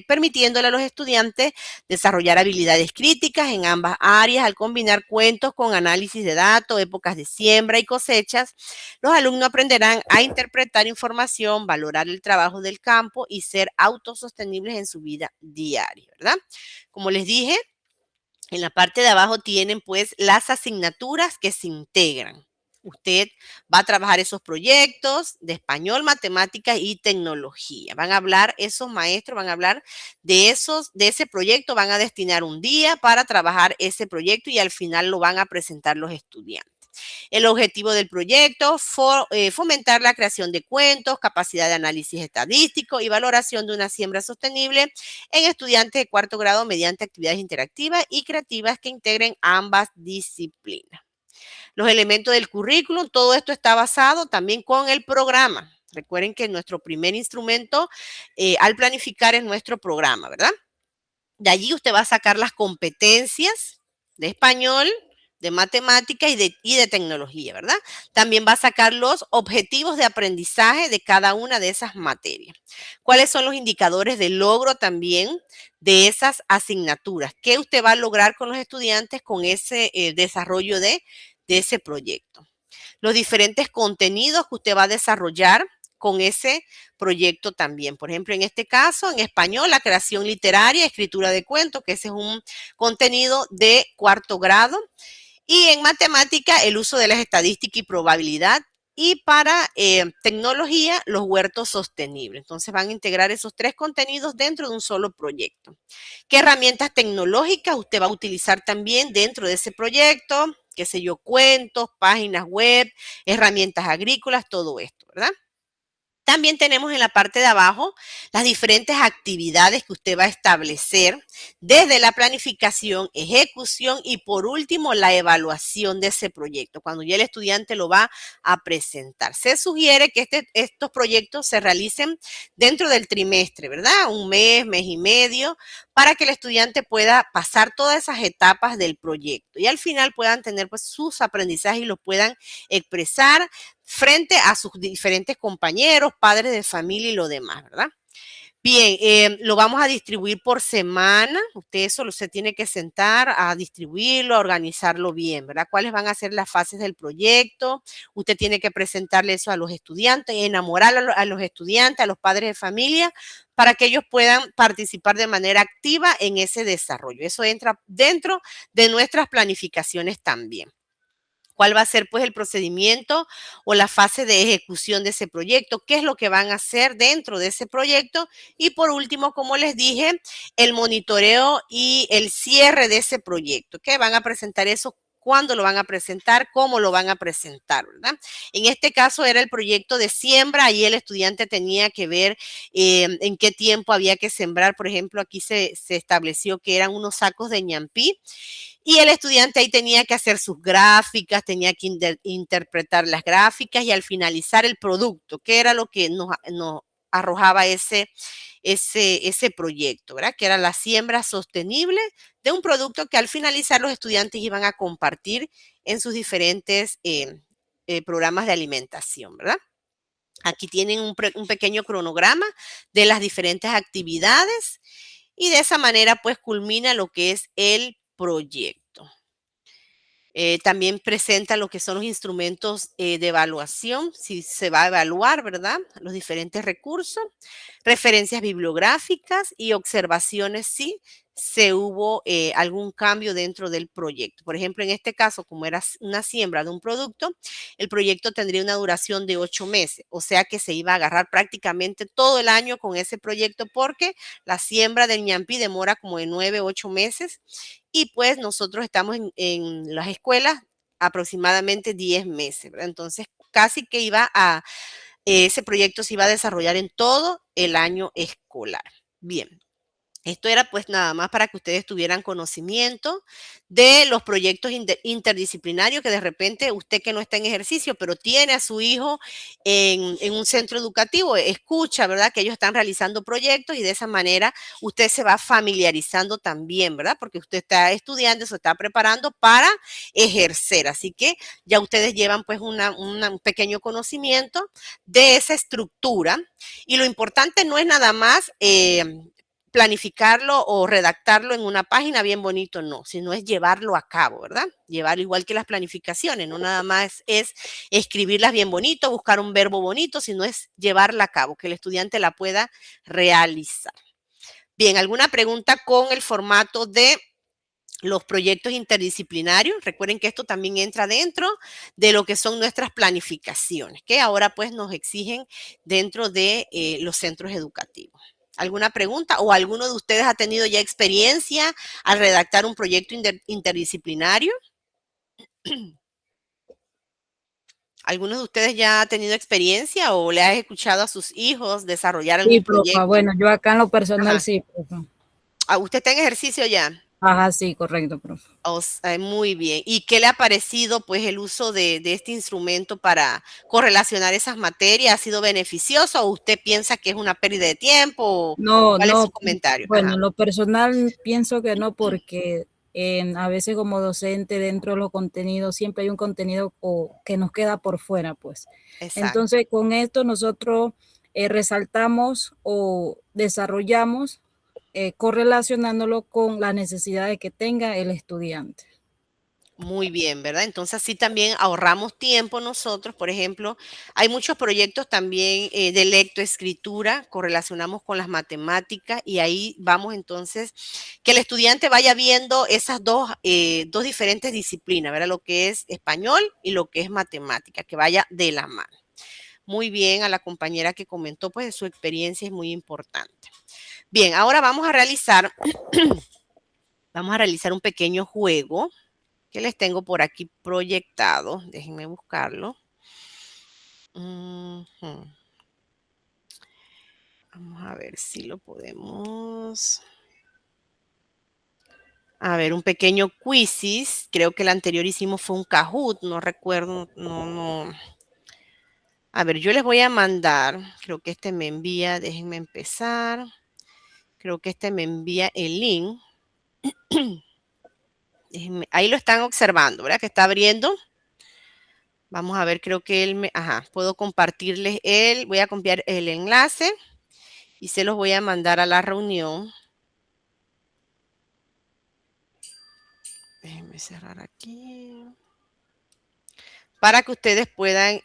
permitiéndole a los estudiantes desarrollar habilidades críticas en ambas áreas al combinar cuentos con análisis de datos, épocas de siembra y cosechas. Los alumnos aprenderán a interpretar información, valorar el trabajo del campo y ser autosostenibles en su vida diaria, ¿verdad? Como les dije, en la parte de abajo tienen pues las asignaturas que se integran. Usted va a trabajar esos proyectos de español, matemáticas y tecnología. Van a hablar, esos maestros van a hablar de ese proyecto, van a destinar un día para trabajar ese proyecto y al final lo van a presentar los estudiantes. El objetivo del proyecto fue fomentar la creación de cuentos, capacidad de análisis estadístico y valoración de una siembra sostenible en estudiantes de cuarto grado mediante actividades interactivas y creativas que integren ambas disciplinas. Los elementos del currículum, todo esto está basado también con el programa. Recuerden que nuestro primer instrumento al planificar es nuestro programa, ¿verdad? De allí usted va a sacar las competencias de español, de matemática y de tecnología, ¿verdad? También va a sacar los objetivos de aprendizaje de cada una de esas materias. ¿Cuáles son los indicadores de logro también de esas asignaturas? ¿Qué usted va a lograr con los estudiantes con ese desarrollo de ese proyecto? Los diferentes contenidos que usted va a desarrollar con ese proyecto también. Por ejemplo, en este caso, en español, la creación literaria, escritura de cuentos, que ese es un contenido de cuarto grado. Y en matemática, el uso de las estadísticas y probabilidad. Y para tecnología, los huertos sostenibles. Entonces van a integrar esos tres contenidos dentro de un solo proyecto. ¿Qué herramientas tecnológicas usted va a utilizar también dentro de ese proyecto? Qué sé yo, cuentos, páginas web, herramientas agrícolas, todo esto, ¿verdad? También tenemos en la parte de abajo las diferentes actividades que usted va a establecer desde la planificación, ejecución y por último la evaluación de ese proyecto, cuando ya el estudiante lo va a presentar. Se sugiere que estos proyectos se realicen dentro del trimestre, ¿verdad? Un mes, mes y medio, para que el estudiante pueda pasar todas esas etapas del proyecto y al final puedan tener pues sus aprendizajes y los puedan expresar frente a sus diferentes compañeros, padres de familia y lo demás, ¿verdad? Bien, lo vamos a distribuir por semana. Usted solo se tiene que sentar a distribuirlo, a organizarlo bien, ¿verdad? ¿Cuáles van a ser las fases del proyecto? Usted tiene que presentarle eso a los estudiantes, enamorar a los estudiantes, a los padres de familia, para que ellos puedan participar de manera activa en ese desarrollo. Eso entra dentro de nuestras planificaciones también. ¿Cuál va a ser pues el procedimiento o la fase de ejecución de ese proyecto? ¿Qué es lo que van a hacer dentro de ese proyecto? Y por último, como les dije, el monitoreo y el cierre de ese proyecto. ¿Qué van a presentar eso? ¿Cuándo lo van a presentar? ¿Cómo lo van a presentar? ¿Verdad? En este caso era el proyecto de siembra. Ahí el estudiante tenía que ver en qué tiempo había que sembrar. Por ejemplo, aquí se estableció que eran unos sacos de ñampí. Y el estudiante ahí tenía que hacer sus gráficas, tenía que interpretar las gráficas y al finalizar el producto, que era lo que nos arrojaba ese proyecto, ¿verdad? Que era la siembra sostenible de un producto que al finalizar los estudiantes iban a compartir en sus diferentes programas de alimentación, ¿verdad? Aquí tienen un pequeño cronograma de las diferentes actividades y de esa manera pues culmina lo que es el proyecto. También presenta lo que son los instrumentos de evaluación, si se va a evaluar, ¿verdad? Los diferentes recursos, referencias bibliográficas y observaciones si se hubo algún cambio dentro del proyecto. Por ejemplo, en este caso, como era una siembra de un producto, el proyecto tendría una duración de 8 meses, o sea que se iba a agarrar prácticamente todo el año con ese proyecto porque la siembra del ñampí demora como de 9, 8 meses y pues nosotros estamos en las escuelas aproximadamente 10 meses, ¿verdad? Entonces, casi que ese proyecto se iba a desarrollar en todo el año escolar. Bien. Esto era pues nada más para que ustedes tuvieran conocimiento de los proyectos interdisciplinarios que de repente usted que no está en ejercicio, pero tiene a su hijo en un centro educativo, escucha, ¿verdad? Que ellos están realizando proyectos y de esa manera usted se va familiarizando también, ¿verdad? Porque usted está estudiando, se está preparando para ejercer. Así que ya ustedes llevan pues un pequeño conocimiento de esa estructura y lo importante no es nada más planificarlo o redactarlo en una página bien bonito, no, sino es llevarlo a cabo, ¿verdad? Llevarlo igual que las planificaciones, no nada más es escribirlas bien bonito, buscar un verbo bonito, sino es llevarla a cabo, que el estudiante la pueda realizar. Bien, ¿alguna pregunta con el formato de los proyectos interdisciplinarios? Recuerden que esto también entra dentro de lo que son nuestras planificaciones, que ahora pues nos exigen dentro de los centros educativos. ¿Alguna pregunta o alguno de ustedes ha tenido ya experiencia al redactar un proyecto interdisciplinario? ¿Alguno de ustedes ya ha tenido experiencia o le ha escuchado a sus hijos desarrollar Sí, algún profa. proyecto? Bueno, yo acá en lo personal Ajá. sí, profa. ¿Usted está en ejercicio ya? Ajá, sí, correcto, profe. Muy bien. ¿Y qué le ha parecido pues el uso de este instrumento para correlacionar esas materias? ¿Ha sido beneficioso o usted piensa que es una pérdida de tiempo? No, ¿Cuál es su no, comentario? bueno, Ajá. en lo personal pienso que no, porque a veces como docente dentro de los contenidos siempre hay un contenido que nos queda por fuera, pues. Exacto. Entonces, con esto nosotros resaltamos o desarrollamos correlacionándolo con las necesidades que tenga el estudiante. Muy bien, ¿verdad? Entonces así también ahorramos tiempo nosotros. Por ejemplo, hay muchos proyectos también de lectoescritura, correlacionamos con las matemáticas y ahí vamos entonces que el estudiante vaya viendo esas dos diferentes disciplinas, ¿verdad? Lo que es español y lo que es matemática, que vaya de la mano. Muy bien, a la compañera que comentó, pues su experiencia es muy importante. Bien, ahora vamos a realizar un pequeño juego que les tengo por aquí proyectado. Déjenme buscarlo. Vamos a ver si lo podemos. A ver, un pequeño quizzes. Creo que el anterior hicimos fue un Kahoot, no recuerdo, no. A ver, yo les voy a mandar, creo que este me envía, déjenme empezar. Creo que este me envía el link. Ahí lo están observando, ¿verdad? Que está abriendo. Vamos a ver, creo que puedo compartirles voy a copiar el enlace y se los voy a mandar a la reunión. Déjenme cerrar aquí. Para que ustedes puedan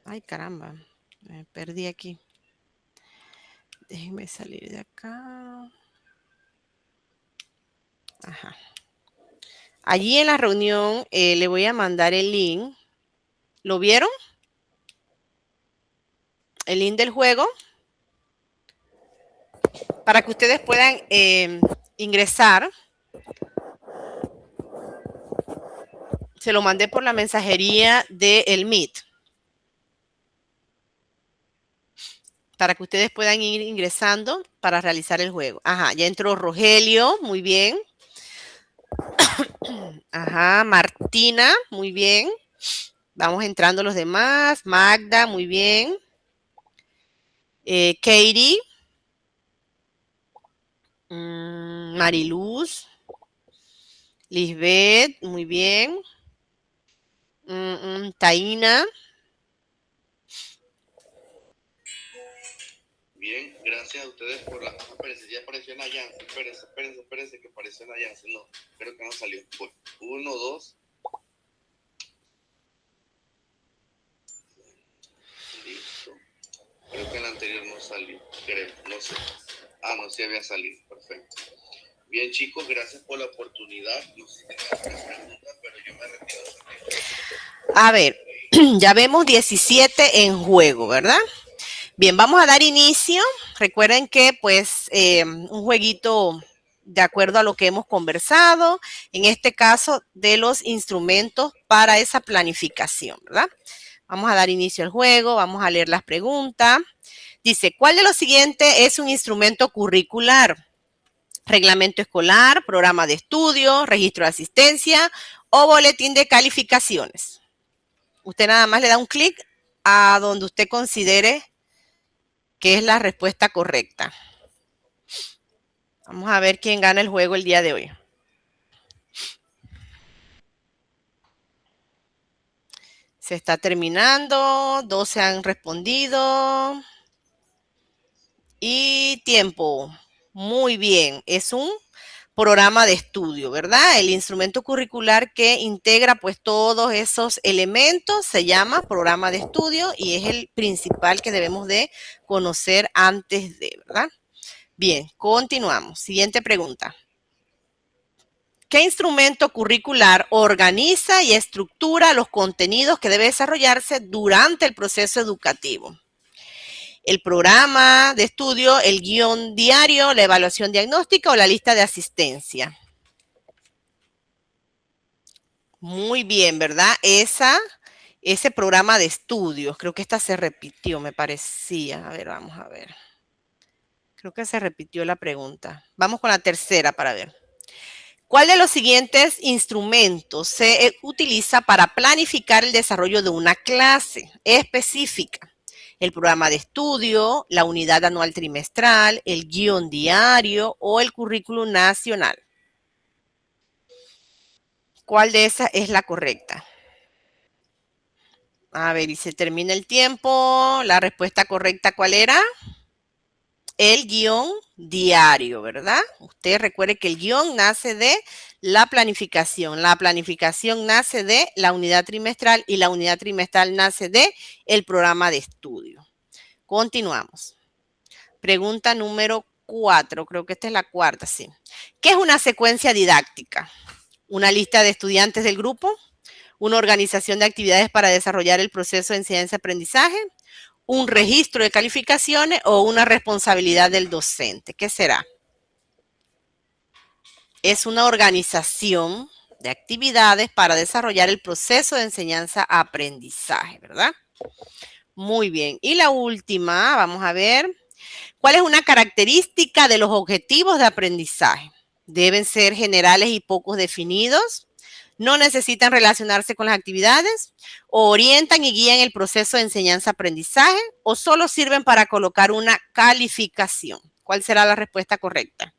ay, caramba, me perdí aquí. Déjenme salir de acá. Ajá. Allí en la reunión le voy a mandar el link. ¿Lo vieron? El link del juego. Para que ustedes puedan ingresar. Se lo mandé por la mensajería del Meet. Para que ustedes puedan ir ingresando para realizar el juego. Ajá, ya entró Rogelio, muy bien. Ajá, Martina, muy bien. Vamos entrando los demás. Magda, muy bien. Katie. Mariluz. Lisbeth, muy bien. Taina. Gracias a ustedes por la... Espérense, ya apareció Nayan. Espérense que apareció Nayan. No, creo que no salió. 1, 2. Listo. Creo que el anterior no salió. Creo, no sé. Ah, no, sí había salido. Perfecto. Bien, chicos, gracias por la oportunidad. No sé si tengan preguntas, pero yo me retiro. A ver, ya vemos 17 en juego, ¿verdad? Bien, vamos a dar inicio. Recuerden que, pues, un jueguito de acuerdo a lo que hemos conversado, en este caso, de los instrumentos para esa planificación, ¿verdad? Vamos a dar inicio al juego, vamos a leer las preguntas. Dice, ¿cuál de los siguientes es un instrumento curricular? Reglamento escolar, programa de estudio, registro de asistencia o boletín de calificaciones. Usted nada más le da un clic a donde usted considere que es la respuesta correcta. Vamos a ver quién gana el juego el día de hoy. Se está terminando, 12 han respondido. Y tiempo. Muy bien, es un programa de estudio, ¿verdad? El instrumento curricular que integra pues todos esos elementos se llama programa de estudio y es el principal que debemos de conocer antes de, ¿verdad? Bien, continuamos. Siguiente pregunta. ¿Qué instrumento curricular organiza y estructura los contenidos que debe desarrollarse durante el proceso educativo? El programa de estudio, el guión diario, la evaluación diagnóstica o la lista de asistencia. Muy bien, ¿verdad? Ese programa de estudios, creo que esta se repitió, me parecía. A ver, vamos a ver. Creo que se repitió la pregunta. Vamos con la tercera para ver. ¿Cuál de los siguientes instrumentos se utiliza para planificar el desarrollo de una clase específica? El programa de estudio, la unidad anual trimestral, el guión diario o el currículum nacional. ¿Cuál de esas es la correcta? A ver, y se termina el tiempo. La respuesta correcta, ¿cuál era? El guión diario, ¿verdad? Usted recuerde que el guión nace de la planificación. La planificación nace de la unidad trimestral y la unidad trimestral nace de el programa de estudio. Continuamos. Pregunta número 4, creo que esta es la cuarta, sí. ¿Qué es una secuencia didáctica? ¿Una lista de estudiantes del grupo? ¿Una organización de actividades para desarrollar el proceso de enseñanza-aprendizaje? ¿Un registro de calificaciones o una responsabilidad del docente? ¿Qué será? Es una organización de actividades para desarrollar el proceso de enseñanza-aprendizaje, ¿verdad? Muy bien. Y la última, vamos a ver. ¿Cuál es una característica de los objetivos de aprendizaje? Deben ser generales y pocos definidos. No necesitan relacionarse con las actividades. O orientan y guían el proceso de enseñanza-aprendizaje. O solo sirven para colocar una calificación. ¿Cuál será la respuesta correcta?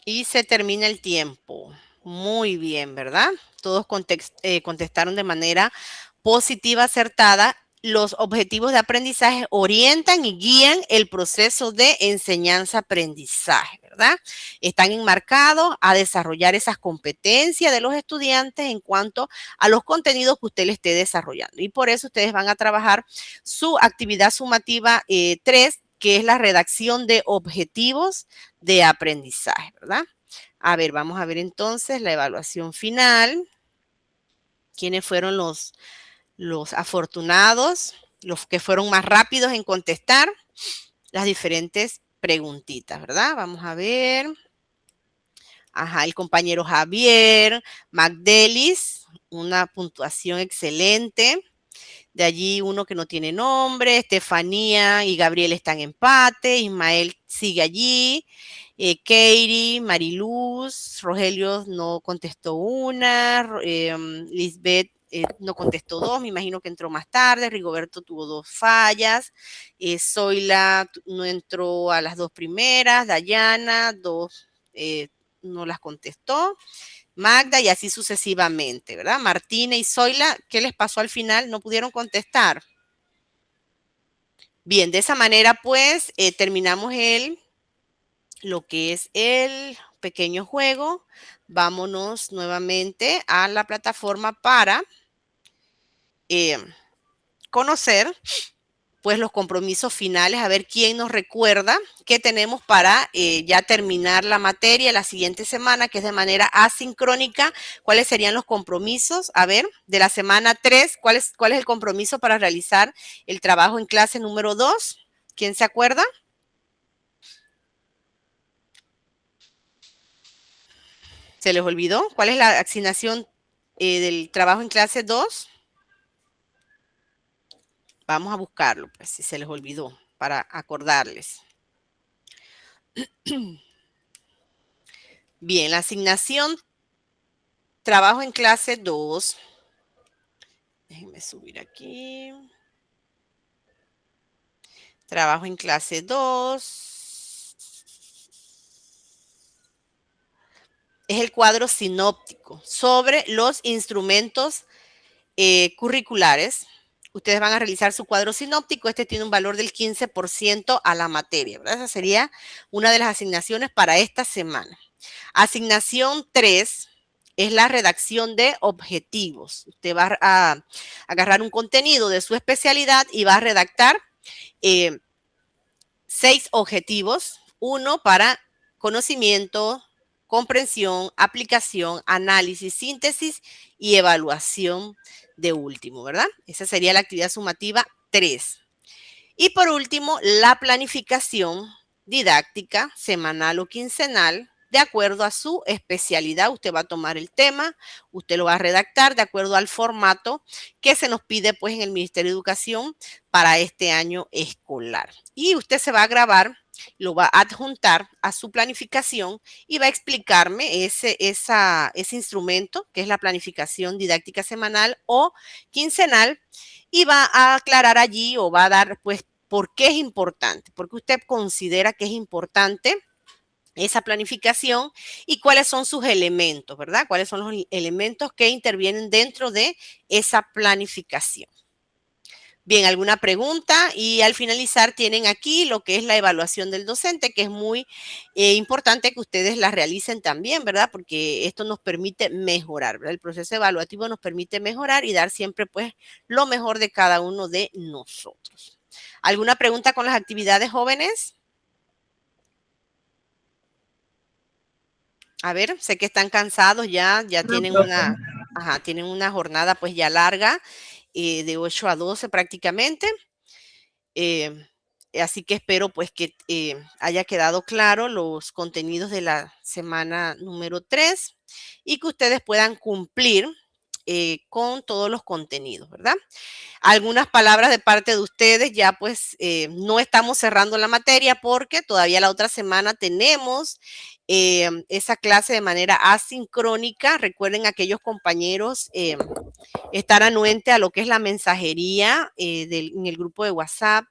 Y se termina el tiempo. Muy bien, ¿verdad? Todos contestaron de manera positiva, acertada. Los objetivos de aprendizaje orientan y guían el proceso de enseñanza-aprendizaje, ¿verdad? Están enmarcados a desarrollar esas competencias de los estudiantes en cuanto a los contenidos que usted le esté desarrollando. Y por eso ustedes van a trabajar su actividad sumativa 3, que es la redacción de objetivos de aprendizaje, ¿verdad? A ver, vamos a ver entonces la evaluación final. ¿Quiénes fueron los afortunados, los que fueron más rápidos en contestar las diferentes preguntitas, ¿verdad? Vamos a ver. Ajá, el compañero Javier, Magdelis, una puntuación excelente. De allí uno que no tiene nombre, Estefanía y Gabriel están en empate, Ismael sigue allí, Katie, Mariluz, Rogelio no contestó una, Lisbeth no contestó 2, me imagino que entró más tarde, Rigoberto tuvo 2 fallas, Zoila no entró a las 2 primeras, Dayana 2 no las contestó, Magda y así sucesivamente, ¿verdad? Martina y Zoila, ¿qué les pasó al final? ¿No pudieron contestar? Bien, de esa manera pues terminamos lo que es el pequeño juego. Vámonos nuevamente a la plataforma para conocer pues los compromisos finales, a ver quién nos recuerda qué tenemos para ya terminar la materia la siguiente semana, que es de manera asincrónica. ¿Cuáles serían los compromisos? A ver, de la semana 3, ¿cuál es el compromiso para realizar el trabajo en clase número 2? ¿Quién se acuerda? ¿Se les olvidó? ¿Cuál es la asignación del trabajo en clase 2? Vamos a buscarlo, pues, si se les olvidó, para acordarles. Bien, la asignación trabajo en clase 2. Déjenme subir aquí. Trabajo en clase 2. Es el cuadro sinóptico sobre los instrumentos curriculares. Ustedes van a realizar su cuadro sinóptico. Este tiene un valor del 15% a la materia, ¿verdad? Esa sería una de las asignaciones para esta semana. Asignación 3 es la redacción de objetivos. Usted va a agarrar un contenido de su especialidad y va a redactar 6 objetivos. Uno para conocimiento, comprensión, aplicación, análisis, síntesis y evaluación de último, ¿verdad? Esa sería la actividad sumativa 3. Y por último, la planificación didáctica semanal o quincenal de acuerdo a su especialidad. Usted va a tomar el tema, usted lo va a redactar de acuerdo al formato que se nos pide pues en el Ministerio de Educación para este año escolar. Y usted se va a grabar, lo va a adjuntar a su planificación y va a explicarme ese instrumento que es la planificación didáctica semanal o quincenal y va a aclarar allí o va a dar pues por qué es importante, porque usted considera que es importante esa planificación y cuáles son sus elementos, ¿verdad? Cuáles son los elementos que intervienen dentro de esa planificación. Bien, ¿alguna pregunta? Y al finalizar tienen aquí lo que es la evaluación del docente, que es muy importante que ustedes la realicen también, ¿verdad? Porque esto nos permite mejorar, ¿verdad? El proceso evaluativo nos permite mejorar y dar siempre, pues, lo mejor de cada uno de nosotros. ¿Alguna pregunta con las actividades, jóvenes? A ver, sé que están cansados ya tienen tienen una jornada pues ya larga, de 8 a 12 prácticamente. Así que espero pues que haya quedado claro los contenidos de la semana número 3 y que ustedes puedan cumplir con todos los contenidos, ¿verdad? Algunas palabras de parte de ustedes, ya pues no estamos cerrando la materia porque todavía la otra semana tenemos esa clase de manera asincrónica. Recuerden aquellos compañeros estar anuente a lo que es la mensajería en el grupo de WhatsApp.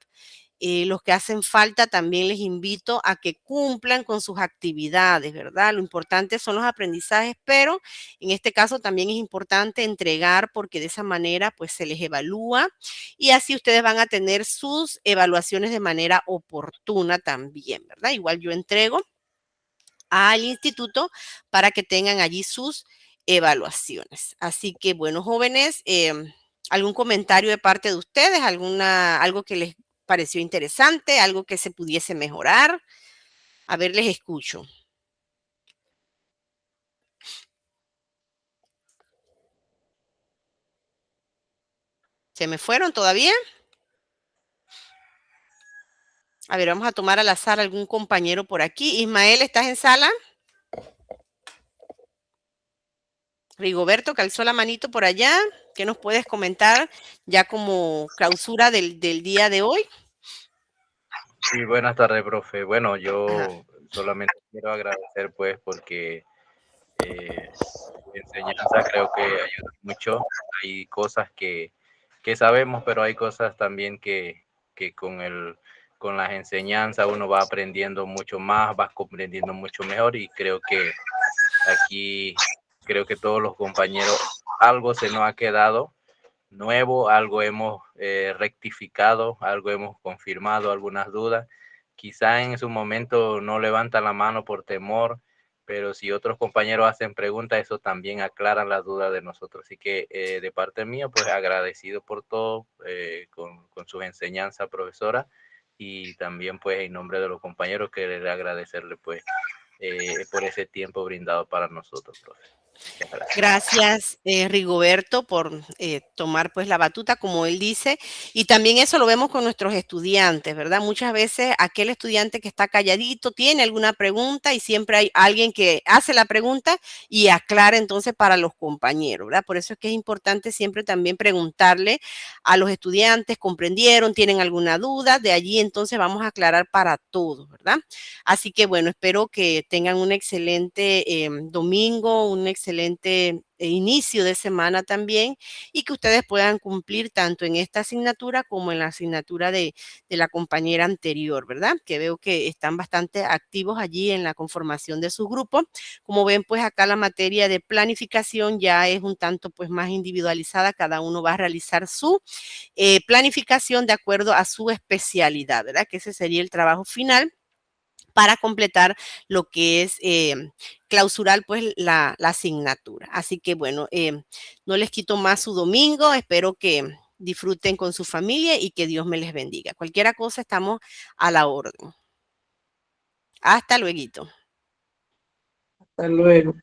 Los que hacen falta también les invito a que cumplan con sus actividades, ¿verdad? Lo importante son los aprendizajes, pero en este caso también es importante entregar porque de esa manera pues se les evalúa y así ustedes van a tener sus evaluaciones de manera oportuna también, ¿verdad? Igual yo entrego al instituto para que tengan allí sus evaluaciones. Así que bueno, jóvenes, ¿algún comentario de parte de ustedes? ¿Algo que les pareció interesante? ¿Algo que se pudiese mejorar? A ver, les escucho. ¿Se me fueron todavía? A ver, vamos a tomar al azar algún compañero por aquí. Ismael, ¿estás en sala? Rigoberto, que alzó la manito por allá. ¿Qué nos puedes comentar ya como clausura del día de hoy? Sí, buenas tardes, profe. Bueno, yo solamente quiero agradecer pues porque su enseñanza creo que ayuda mucho. Hay cosas que sabemos, pero hay cosas también que con las enseñanzas uno va aprendiendo mucho más, va comprendiendo mucho mejor y creo que aquí, creo que todos los compañeros, algo se nos ha quedado nuevo, algo hemos rectificado, algo hemos confirmado, algunas dudas. Quizá en su momento no levantan la mano por temor, pero si otros compañeros hacen preguntas, eso también aclara las dudas de nosotros. Así que de parte mía, pues agradecido por todo, con sus enseñanzas, profesora, y también pues en nombre de los compañeros querer agradecerle pues por ese tiempo brindado para nosotros, profe. Gracias, Rigoberto, por tomar pues la batuta, como él dice, y también eso lo vemos con nuestros estudiantes, ¿verdad? Muchas veces aquel estudiante que está calladito tiene alguna pregunta y siempre hay alguien que hace la pregunta y aclara entonces para los compañeros, ¿verdad? Por eso es que es importante siempre también preguntarle a los estudiantes, ¿comprendieron? ¿Tienen alguna duda? De allí entonces vamos a aclarar para todos, ¿verdad? Así que bueno, espero que tengan un excelente domingo, un excelente inicio de semana también y que ustedes puedan cumplir tanto en esta asignatura como en la asignatura de la compañera anterior, ¿verdad? Que veo que están bastante activos allí en la conformación de su grupo. Como ven, pues acá la materia de planificación ya es un tanto pues más individualizada, cada uno va a realizar su planificación de acuerdo a su especialidad, ¿verdad? Que ese sería el trabajo final para completar lo que es clausurar pues la asignatura. Así que bueno, no les quito más su domingo, espero que disfruten con su familia y que Dios me les bendiga. Cualquier cosa estamos a la orden. Hasta luego. Hasta luego.